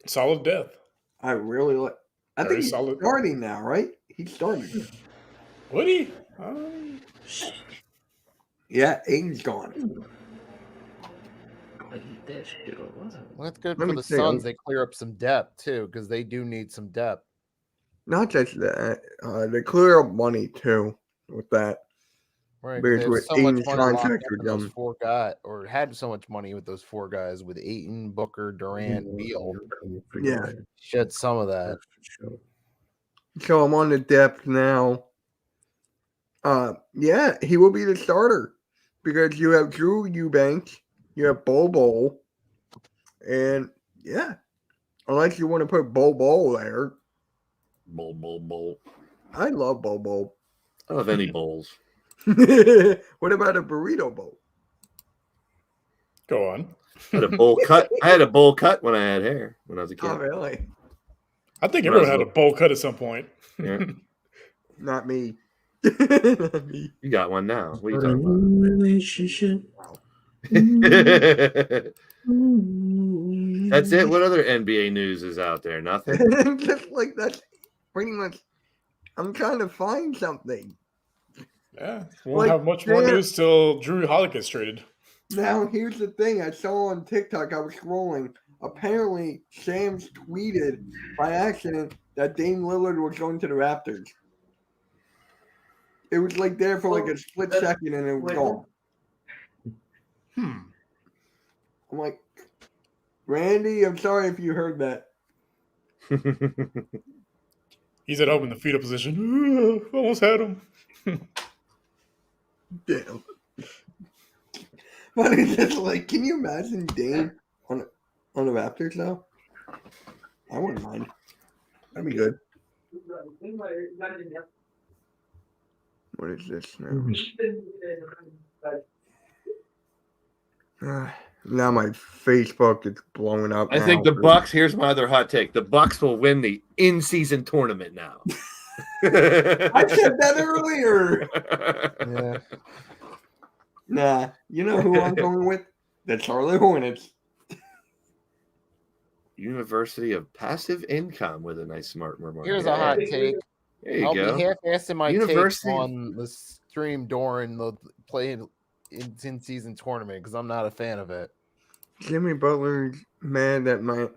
Speaker 4: Solid depth.
Speaker 2: I really like. I
Speaker 4: Very
Speaker 2: think he's
Speaker 4: solid.
Speaker 2: starting now, right? He's starting.
Speaker 4: Would he?
Speaker 2: Yeah, Aiden's gone.
Speaker 7: Well, that's good
Speaker 2: Let
Speaker 7: for
Speaker 2: me
Speaker 7: the
Speaker 2: see,
Speaker 7: Suns. They clear up some depth too because they do need some depth.
Speaker 2: Not just that, they clear up money too with that.
Speaker 7: Right, 'cause
Speaker 2: Because
Speaker 7: they have
Speaker 2: with
Speaker 7: so much
Speaker 2: Aiden's
Speaker 7: money locked
Speaker 2: contract
Speaker 7: up
Speaker 2: with
Speaker 7: in those
Speaker 2: them.
Speaker 7: 4 guys, or had so much money with those 4 guys with Ayton, Booker, Durant, Beal.
Speaker 2: Yeah.
Speaker 7: Shed some of that.
Speaker 2: So I'm on the depth now. Yeah, he will be the starter because you have Drew Eubanks, you have Bol, and yeah, unless you want to put Bol there.
Speaker 3: Bowl.
Speaker 2: I love Bol.
Speaker 3: I don't have any bowls.
Speaker 2: What about a burrito bowl?
Speaker 4: Go on.
Speaker 3: I had a bowl cut. I had a bowl cut when I had hair when I was a kid.
Speaker 2: Oh, really?
Speaker 4: I think everyone had a bowl cut at some point.
Speaker 3: Yeah.
Speaker 2: Not me. Not me.
Speaker 3: You got one now. What are you talking about?
Speaker 5: Relationship.
Speaker 3: That's it. What other NBA news is out there? Nothing.
Speaker 2: Just like that's pretty much. I'm trying to find something.
Speaker 4: Yeah, won't have much more news till Drew Holiday gets traded.
Speaker 2: Now, here's the thing. I saw on TikTok, I was scrolling. Apparently, Shams tweeted by accident that Dame Lillard was going to the Raptors. It was like there for like a split second and it was gone. I'm like, Randy, I'm sorry if you heard that.
Speaker 4: He's at home in the fetal position. Almost had him.
Speaker 2: Damn. But it's just like, can you imagine Dame on the Raptors now? I wouldn't mind. That'd be good. What is this now? Now my Facebook is blowing up.
Speaker 3: I think the Bucks. Here's my other hot take: the Bucks will win the in-season tournament now.
Speaker 2: I said that earlier.
Speaker 7: Yeah.
Speaker 2: Nah, you know who I'm going with? The Charlotte Hornets.
Speaker 3: University of Passive Income with a nice smart remark.
Speaker 7: Here's a hot take.
Speaker 3: There you
Speaker 7: I'll
Speaker 3: go.
Speaker 7: be half-assing my
Speaker 3: University-
Speaker 7: take on the stream during the in-season tournament because I'm not a fan of it.
Speaker 2: Jimmy Butler's mad at my.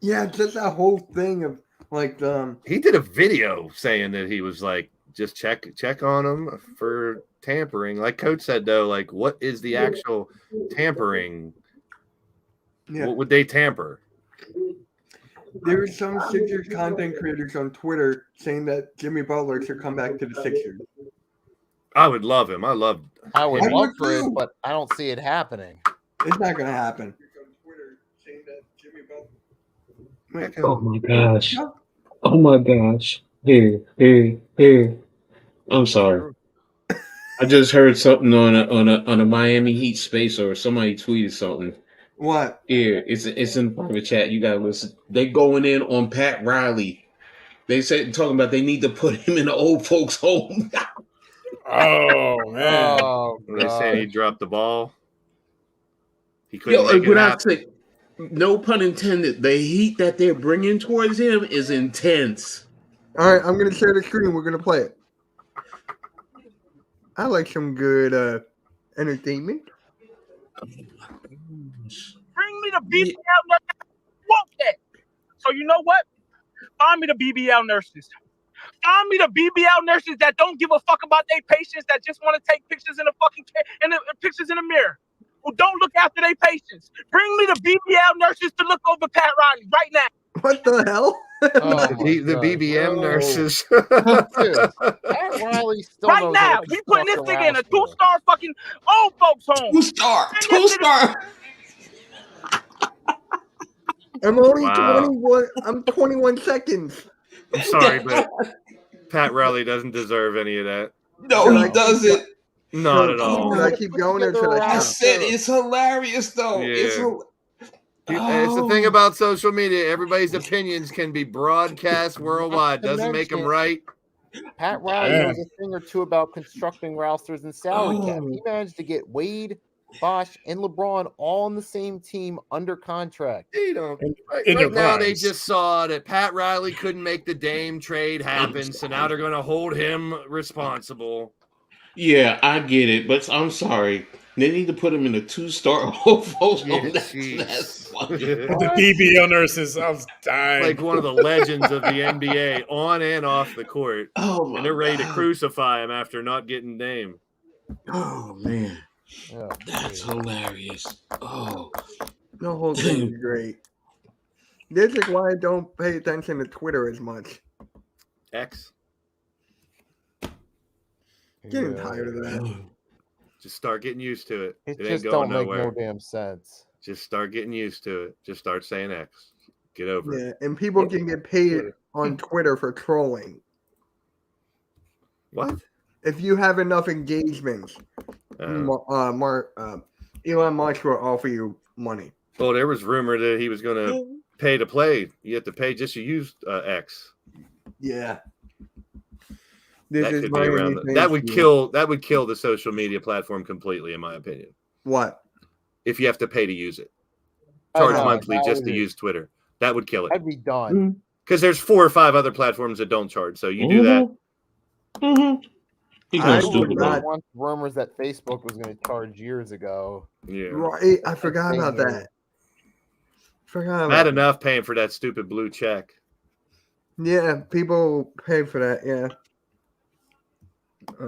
Speaker 2: Yeah, just that whole thing of like
Speaker 3: He did a video saying that he was like, just check on him for tampering. Like Coach said though, like what is the actual tampering?
Speaker 2: Yeah.
Speaker 3: What would they tamper?
Speaker 2: There's some Sixers content creators on Twitter saying that Jimmy Butler should come back to the Sixers.
Speaker 3: I would love him. I
Speaker 7: would
Speaker 2: I
Speaker 7: love
Speaker 2: would
Speaker 7: for it,
Speaker 2: too.
Speaker 7: but I don't see it happening.
Speaker 2: It's not going to happen. Wait,
Speaker 5: Oh my gosh. Oh my gosh. Here. I'm sorry. I just heard something on a Miami Heat space or somebody tweeted something.
Speaker 2: What?
Speaker 5: Here, it's in the private chat. You gotta listen. They going in on Pat Riley. They said talking about they need to put him in the old folks' home.
Speaker 4: Oh man!
Speaker 7: Oh,
Speaker 3: They saying he dropped the ball. He
Speaker 5: Yo,
Speaker 3: couldn't make it
Speaker 5: when I
Speaker 3: happen.
Speaker 5: say, no pun intended, the heat that they're bringing towards him is intense.
Speaker 2: All right, I'm going to share the screen. We're going to play it. I like some good entertainment.
Speaker 8: Bring me the BBL nurses. Want that? So you know what? Find me the BBL nurses. Find me the BBL nurses that don't give a fuck about their patients, that just want to take pictures in the fucking pictures in the mirror. Who don't look after their patients. Bring me the BBL nurses to look over Pat Riley right now.
Speaker 2: What the hell?
Speaker 7: Oh
Speaker 3: The BBM nurses.
Speaker 7: Pat Riley still
Speaker 8: Right
Speaker 7: knows how
Speaker 8: now,
Speaker 7: to
Speaker 8: we putting this
Speaker 7: construct
Speaker 8: nigga in a
Speaker 7: roster.
Speaker 8: 2-star fucking old folks home.
Speaker 5: Two-star.
Speaker 2: I'm only
Speaker 3: Wow.
Speaker 2: 21. I'm 21 seconds.
Speaker 3: I'm sorry, but Pat Riley doesn't deserve any of that.
Speaker 5: No, he doesn't.
Speaker 3: Not at all.
Speaker 2: Should I keep going or should I
Speaker 5: I
Speaker 2: stop?
Speaker 5: said it's hilarious though.
Speaker 3: Yeah. It's the thing about social media. Everybody's opinions can be broadcast worldwide. Doesn't make them right.
Speaker 7: Pat Riley
Speaker 4: Yeah.
Speaker 7: knows a thing or two about constructing rosters and salary cap. He managed to get Wade, Bosh, and LeBron all on the same team under contract.
Speaker 3: You know, right
Speaker 4: in their
Speaker 3: now they
Speaker 4: primes.
Speaker 3: just saw that Pat Riley couldn't make the Dame trade happen, so now they're going to hold him responsible.
Speaker 5: Yeah, I get it, but I'm sorry. They need to put him in a 2-star host.
Speaker 3: Yeah,
Speaker 5: That's
Speaker 3: jeez.
Speaker 5: funny.
Speaker 4: The BBL nurses, I was dying.
Speaker 3: Like one of the legends of the NBA on and off the court.
Speaker 5: Oh my
Speaker 3: And they're ready to
Speaker 5: God.
Speaker 3: crucify him after not getting Dame.
Speaker 5: Oh man,
Speaker 7: Yeah.
Speaker 5: that's hilarious. Oh,
Speaker 2: The whole thing is great. This is why I don't pay attention to Twitter as much.
Speaker 3: X.
Speaker 2: Getting tired of that.
Speaker 3: Just start getting used to it.
Speaker 7: It
Speaker 3: It ain't
Speaker 7: just
Speaker 3: going
Speaker 7: don't make
Speaker 3: nowhere.
Speaker 7: no damn sense.
Speaker 3: Just start getting used to it. Just start saying X. Get over it.
Speaker 2: Yeah, and people can get paid on Twitter for trolling.
Speaker 3: What?
Speaker 2: If you have enough engagements,
Speaker 3: Uh,
Speaker 2: Elon Musk will offer you money.
Speaker 3: Well, there was rumor that he was going to pay to play. You have to pay just to use X.
Speaker 2: Yeah.
Speaker 3: That could be around. That would kill the social media platform completely, in my opinion.
Speaker 2: What?
Speaker 3: If you have to pay to use it, charge monthly just to use Twitter, that would kill it.
Speaker 7: I'd be done.
Speaker 3: Because there's 4 or 5 other platforms that don't charge, so you do that.
Speaker 7: I want rumors that Facebook was going to charge years ago.
Speaker 3: Yeah,
Speaker 2: right. I forgot about that.
Speaker 3: Bad enough paying for that stupid blue check.
Speaker 2: Yeah, people pay for that. Yeah.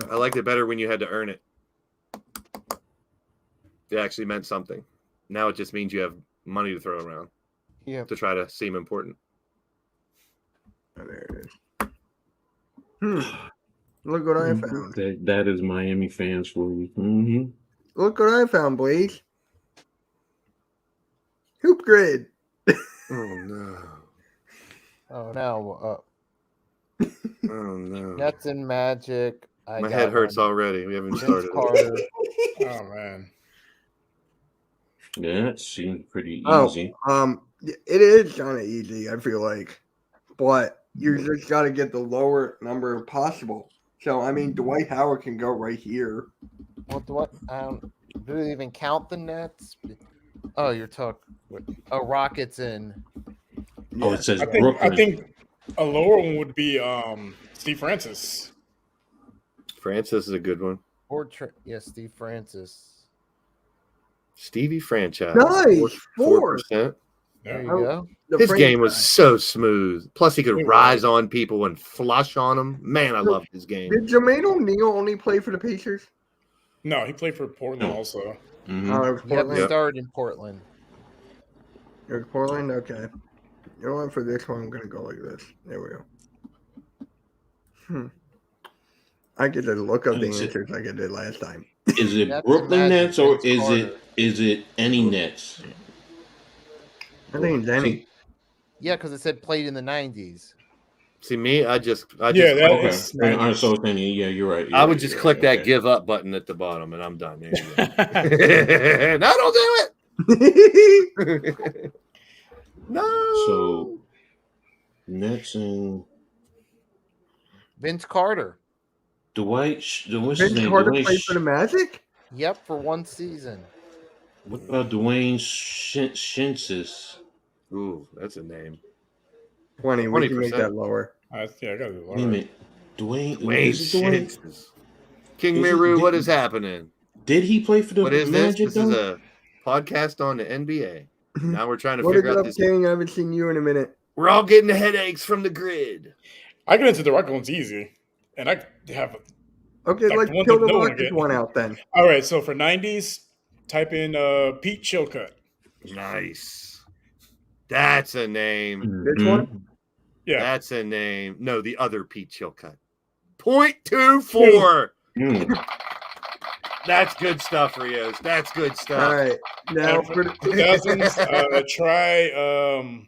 Speaker 3: I liked it better when you had to earn it. It actually meant something. Now it just means you have money to throw around.
Speaker 7: Yeah.
Speaker 3: To try to seem important.
Speaker 2: Oh, there it is. Look what I found.
Speaker 5: That is Miami fans for you. Mm-hmm.
Speaker 2: Look what I found, Blaze. Hoop Grid.
Speaker 3: Oh no.
Speaker 7: Oh no.
Speaker 3: Oh no.
Speaker 7: Nets and Magic.
Speaker 3: My head hurts already. We haven't started.
Speaker 4: Oh man.
Speaker 5: Yeah, that seems pretty easy.
Speaker 2: It is kind of easy, I feel like. But you just got to get the lower number possible. So, I mean, Dwight Howard can go right here.
Speaker 7: What? Do they even count the Nets? Oh, you're talking. Rockets in.
Speaker 5: Oh, it says
Speaker 4: Brooklyn. I think a lower one would be Steve Francis.
Speaker 3: Francis is a good one.
Speaker 7: Steve Francis.
Speaker 3: Stevie franchise.
Speaker 2: Nice.
Speaker 3: 4%.
Speaker 7: There you go.
Speaker 3: His game was so smooth. Plus, he could rise on people and flush on them. Man, I loved his game.
Speaker 2: Did Jermaine O'Neal only play for the Pacers?
Speaker 4: No, he played for Portland also.
Speaker 5: Mm-hmm.
Speaker 7: He started in Portland.
Speaker 2: It was Portland? Okay. You know what? For this one, I'm going to go like this. There we go. I get to look up the answers like I did last time.
Speaker 5: Is it Brooklyn Nets or is it any Nets?
Speaker 2: I think it's any.
Speaker 7: Yeah, because it said played in the 90s.
Speaker 3: See me, I just
Speaker 5: So it's any. Yeah, you're right.
Speaker 3: I would just click that give up button at the bottom, and I'm done. No, don't do it. No.
Speaker 5: So Nets and
Speaker 7: Vince Carter.
Speaker 5: Dwight. What's his
Speaker 2: Vince
Speaker 5: name?
Speaker 2: Carter played for the Magic?
Speaker 7: Yep, for one season.
Speaker 5: What about Dwayne Shinsis?
Speaker 3: Ooh, that's a name.
Speaker 2: 20. We can make that lower.
Speaker 4: I got it lower.
Speaker 5: Wait a minute. Dwayne
Speaker 3: Shinsis. King Miru, what is happening?
Speaker 5: Did he play for the
Speaker 3: What is
Speaker 5: Magic?
Speaker 3: this? This is a podcast on the NBA. Now we're trying to figure out this.
Speaker 2: King? I haven't seen you in a minute.
Speaker 3: We're all getting the headaches from the grid.
Speaker 4: I get into the Rocket one's easy. And I have
Speaker 2: Okay, let's kill the Rockets one out then.
Speaker 4: All right, so for 90s, type in Pete Chilcutt.
Speaker 3: Nice. That's a name.
Speaker 2: This one?
Speaker 4: Yeah.
Speaker 3: That's a name. No, the other Pete Chilcutt. 0.24. That's good stuff, Rios. That's good stuff.
Speaker 2: All right. Now for the
Speaker 4: 2000s, try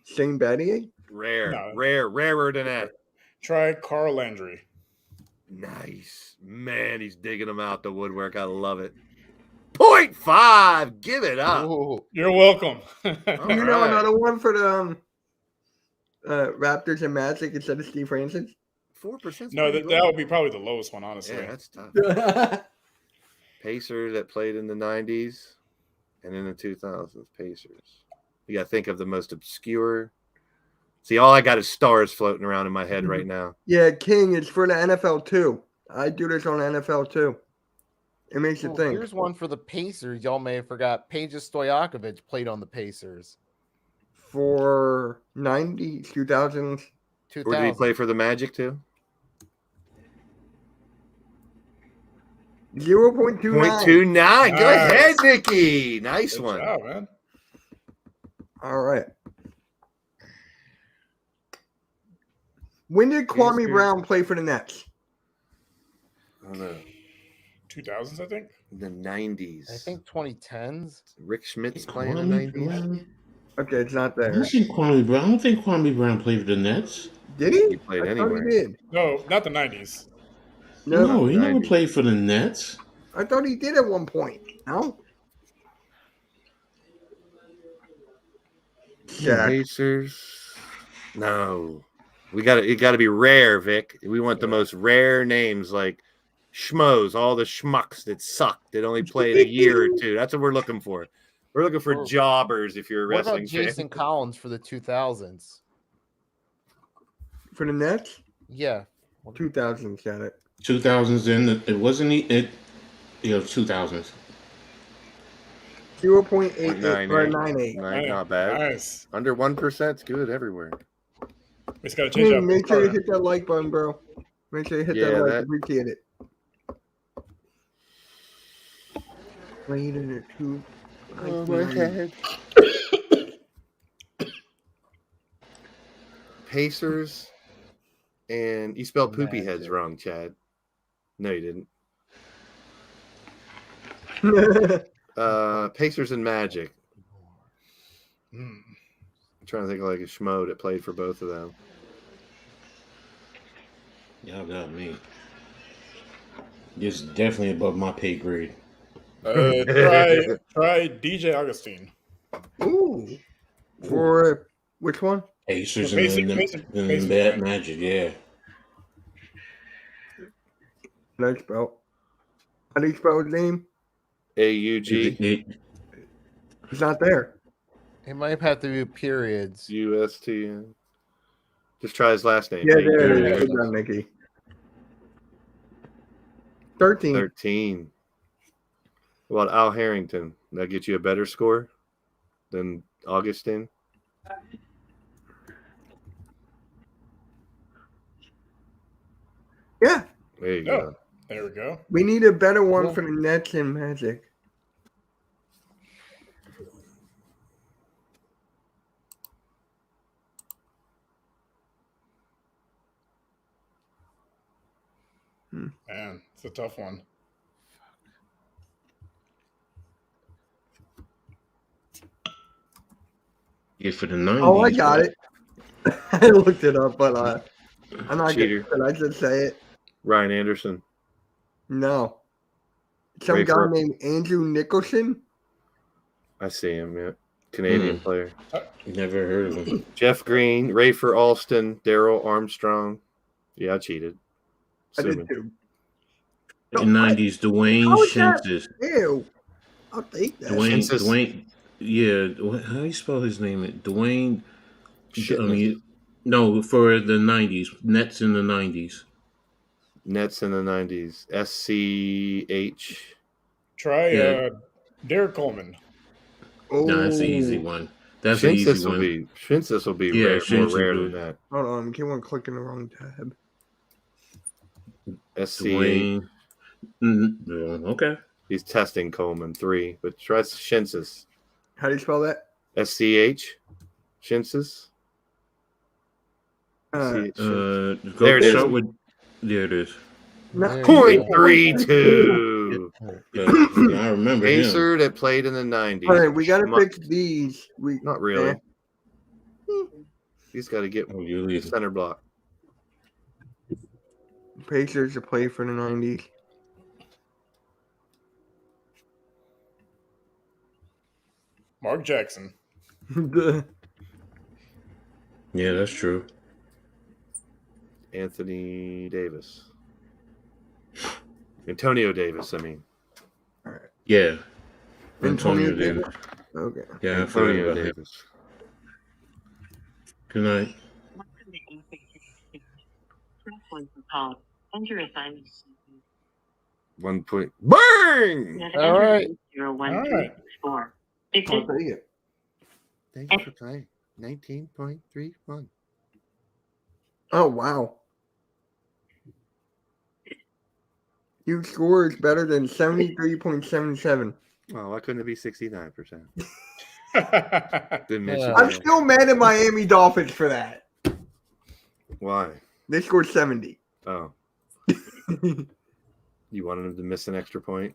Speaker 2: Shane Battier?
Speaker 3: Rarer than that.
Speaker 4: Try Carl Landry.
Speaker 3: Nice. Man, he's digging them out the woodwork. I love it. 0.5. Give it up.
Speaker 7: Ooh.
Speaker 4: You're welcome.
Speaker 2: You know another one for the Raptors and Magic instead of Steve Francis?
Speaker 3: 4%.
Speaker 4: No, that would be probably the lowest one, honestly.
Speaker 3: Yeah, that's tough. Pacers that played in the 90s and in the 2000s. Pacers. You got to think of the most obscure. See, all I got is stars floating around in my head right now.
Speaker 2: Yeah, King is for the NFL too. I do this on NFL too. It makes you think.
Speaker 7: Here's one for the Pacers. Y'all may have forgot. Peja Stojakovic played on the Pacers.
Speaker 2: For 90s, 2000s.
Speaker 3: Or did he play for the Magic too?
Speaker 2: 0.29.
Speaker 3: 0.29.
Speaker 4: Nice.
Speaker 3: Go ahead, Nikki. Nice
Speaker 4: Good
Speaker 3: one.
Speaker 4: job, man.
Speaker 2: All right. When did Kwame Brown play for the Nets?
Speaker 3: I don't know.
Speaker 4: 2000s, I think.
Speaker 3: The 90s.
Speaker 7: I think 2010s.
Speaker 3: Rick Schmidt's playing in the 90s.
Speaker 2: Okay, it's not there.
Speaker 5: I don't think Kwame Brown played for the Nets.
Speaker 2: Did he?
Speaker 3: He played
Speaker 2: I
Speaker 3: anywhere.
Speaker 2: thought he did.
Speaker 4: No, not the 90s.
Speaker 5: No, he never
Speaker 3: 90s.
Speaker 5: played for the Nets.
Speaker 2: I thought he did at one point. No? Shaq.
Speaker 3: Pacers. No. It gotta be rare, Vic. We want the most rare names like schmoes, all the schmucks that suck, that only played a year or two. That's what we're looking for. We're looking for jobbers if you're a
Speaker 7: What about
Speaker 3: wrestling
Speaker 7: Jason
Speaker 3: fan.
Speaker 7: Collins for the 2000s?
Speaker 2: For the Nets?
Speaker 7: Yeah.
Speaker 2: 2000s got it.
Speaker 5: 2000s it wasn't it 2000s.
Speaker 2: 0.88 or 98.
Speaker 3: Not bad.
Speaker 4: Nice.
Speaker 3: Under 1%'s good everywhere.
Speaker 4: We just gotta change that.
Speaker 2: Make sure you hit that like button, bro. Make sure you hit that like. Appreciate it. Played in it too.
Speaker 3: Oh, my head. Pacers, and you spelled poopy heads wrong, Chad. No, you didn't. Pacers and Magic. I'm trying to think of like a schmo that played for both of them.
Speaker 5: Y'all got me. This is definitely above my pay grade.
Speaker 4: Try DJ Augustine.
Speaker 2: Ooh. For which one?
Speaker 5: Pacers
Speaker 4: Basic
Speaker 5: and Bad Magic, yeah.
Speaker 2: Nice spell. How do you spell his name?
Speaker 3: AUG.
Speaker 2: He's not there.
Speaker 7: He might have to do periods.
Speaker 3: UST. Just try his last name.
Speaker 2: Yeah, there. Good job, Nikki. 13.
Speaker 3: 13. What about Al Harrington? That get you a better score than Augustine?
Speaker 2: Yeah.
Speaker 3: There you go.
Speaker 4: There we go.
Speaker 2: We need a better one for the Nets and Magic.
Speaker 4: Man, it's a tough one.
Speaker 5: Yeah, for the 90s.
Speaker 2: Oh, I got it. I looked it up, but I'm not
Speaker 3: Cheater.
Speaker 2: Did I just say it?
Speaker 3: Ryan Anderson.
Speaker 2: No. Some guy named Andrew Nicholson.
Speaker 3: I see him, yeah. Canadian player.
Speaker 5: Never heard of him.
Speaker 3: Jeff Green, Rafer Alston, Daryl Armstrong. Yeah, I cheated.
Speaker 2: I did too.
Speaker 5: The 90s, Dwayne Shinsis.
Speaker 2: Ew. I'll take that.
Speaker 5: Dwayne. Yeah, how do you spell his name? Dwayne. I mean, no, for the 90s. Nets in the 90s.
Speaker 3: Nets in the 90s. SCH.
Speaker 4: Try Derek Coleman.
Speaker 5: No, that's the easy one. That's the easy one.
Speaker 3: Shinsis will be
Speaker 5: Yeah,
Speaker 3: more rare than that.
Speaker 2: Hold on, keep on clicking the wrong tab.
Speaker 3: SCH.
Speaker 5: Okay.
Speaker 3: He's testing Coleman 3, but try Shinsis.
Speaker 2: How do you spell that?
Speaker 3: SCH. Shinsis.
Speaker 5: There it
Speaker 3: is.
Speaker 5: There it is.
Speaker 3: 0.32.
Speaker 5: I remember
Speaker 3: Pacer
Speaker 5: him.
Speaker 3: that played in the 90s.
Speaker 2: All right, we got to fix these.
Speaker 3: Not really. He's got to get center block.
Speaker 2: Pacers to play for the 90s.
Speaker 4: Mark Jackson.
Speaker 5: Yeah, that's true.
Speaker 3: Anthony Davis. Antonio Davis, I mean.
Speaker 2: All right.
Speaker 5: Yeah.
Speaker 2: Antonio Davis. Okay.
Speaker 5: Yeah,
Speaker 3: Antonio Davis.
Speaker 5: Good night.
Speaker 3: One point. Bang!
Speaker 7: All right.
Speaker 4: All right.
Speaker 2: I'll take it.
Speaker 3: Thank you for playing. 19.31.
Speaker 2: Oh, wow. Your score is better than 73.77.
Speaker 3: Well, why couldn't it be 69%? Didn't mention
Speaker 7: Yeah.
Speaker 2: I'm
Speaker 3: that.
Speaker 2: still mad at Miami Dolphins for that.
Speaker 3: Why?
Speaker 2: They scored 70.
Speaker 3: Oh. You wanted him to miss an extra point?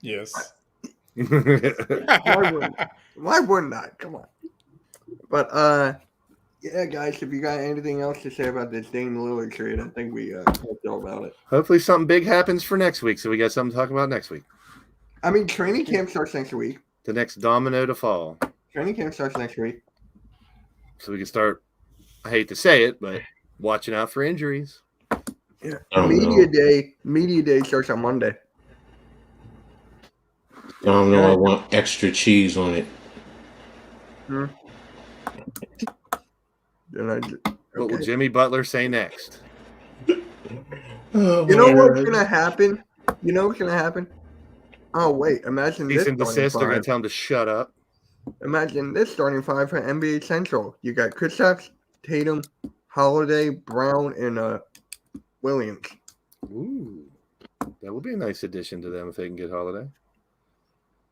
Speaker 4: Yes.
Speaker 2: Why wouldn't I? Come on. But, yeah, guys, if you got anything else to say about this Dame Lillard trade, I think we talked all about it.
Speaker 3: Hopefully something big happens for next week, so we got something to talk about next week.
Speaker 2: I mean, training camp starts next week.
Speaker 3: The next domino to fall.
Speaker 2: Training camp starts next week.
Speaker 3: so we can start. I hate to say it, but watching out for injuries.
Speaker 2: Yeah.
Speaker 5: Oh,
Speaker 2: Media
Speaker 5: no.
Speaker 2: day. Media day starts on Monday.
Speaker 5: I don't know. I want extra cheese on it.
Speaker 2: Hmm. Then
Speaker 3: What will Jimmy Butler say next?
Speaker 5: Oh,
Speaker 2: You know
Speaker 5: my
Speaker 2: what's
Speaker 5: God.
Speaker 2: gonna happen? You know what's gonna happen? Oh wait, imagine this
Speaker 3: Cease and
Speaker 2: starting
Speaker 3: desist. They're going
Speaker 2: five.
Speaker 3: to tell him to shut up.
Speaker 2: Imagine this starting five for NBA Central. You got Kristaps, Tatum, Holiday, Brown, and Williams.
Speaker 3: Ooh, that would be a nice addition to them if they can get Holiday.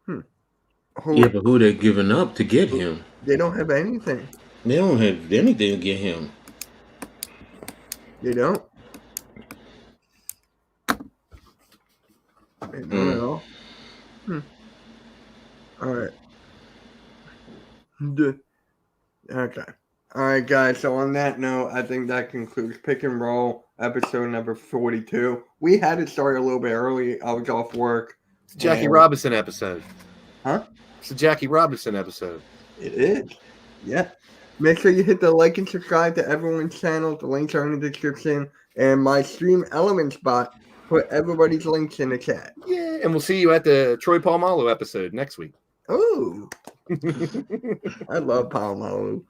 Speaker 5: Yeah, but who they giving up to get him?
Speaker 2: They don't have anything.
Speaker 5: They don't have anything to get him.
Speaker 2: They don't. They don't at all. All right. Okay. All right, guys. So on that note, I think that concludes Pick and Roll episode number 42. We had to start a little bit early. I was off work.
Speaker 3: It's a Jackie
Speaker 2: and-
Speaker 3: Robinson episode.
Speaker 2: Huh?
Speaker 3: It's a Jackie Robinson episode.
Speaker 2: It is. Yeah. Make sure you hit the like and subscribe to everyone's channel. The links are in the description. And my Stream Elements bot, put everybody's links in the chat.
Speaker 3: Yeah, and we'll see you at the Troy Polamalu episode next week.
Speaker 2: Oh, I love Palomalo.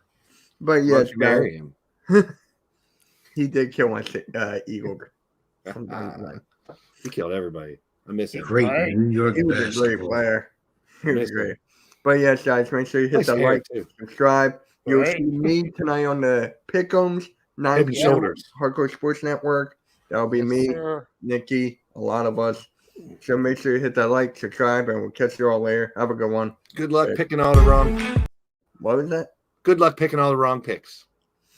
Speaker 2: But
Speaker 3: Why
Speaker 2: yes,
Speaker 3: don't you marry him?
Speaker 2: he did kill my eagle.
Speaker 3: He killed everybody. I miss him.
Speaker 5: Great
Speaker 4: Right.
Speaker 5: New York
Speaker 2: He was a great
Speaker 5: basketball.
Speaker 2: player. He was
Speaker 3: Miss him.
Speaker 2: great. But yes, guys, make sure you hit
Speaker 3: Nice
Speaker 2: the
Speaker 3: hair,
Speaker 2: like,
Speaker 3: too.
Speaker 2: subscribe. You'll
Speaker 4: Right.
Speaker 2: see me tonight on the Pick'ems, 9
Speaker 3: Head and
Speaker 2: p.m.
Speaker 3: shoulders.
Speaker 2: Hardcore Sports Network. That'll be
Speaker 7: Yes,
Speaker 2: me,
Speaker 7: sir.
Speaker 2: Nikki, a lot of us. So make sure you hit that like, subscribe, and we'll catch you all later. Have a good one.
Speaker 3: Good luck picking all the wrong.
Speaker 2: What was that?
Speaker 3: Good luck picking all the wrong picks.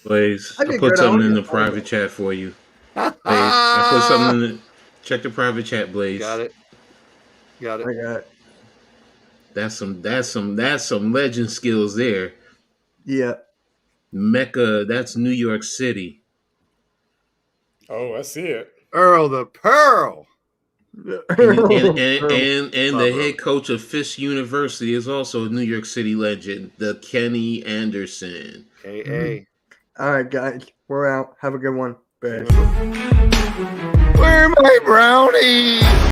Speaker 5: Blaze,
Speaker 2: I
Speaker 5: I
Speaker 2: did
Speaker 5: put
Speaker 2: good.
Speaker 5: something
Speaker 2: I
Speaker 5: in the
Speaker 2: only-
Speaker 5: private chat for you. Blaze, I put something in the. Check the private chat, Blaze.
Speaker 3: Got it. Got
Speaker 2: I
Speaker 3: it.
Speaker 2: got it.
Speaker 5: That's some legend skills there.
Speaker 2: Yeah.
Speaker 5: Mecca, that's New York City.
Speaker 4: Oh, I see it.
Speaker 3: Earl the Pearl.
Speaker 5: And the
Speaker 3: Bravo.
Speaker 5: head coach of Fisk University is also a New York City legend, the Kenny Anderson.
Speaker 3: K.A.
Speaker 2: All right, guys. We're out. Have a good one. Bye.
Speaker 3: Where are my brownies?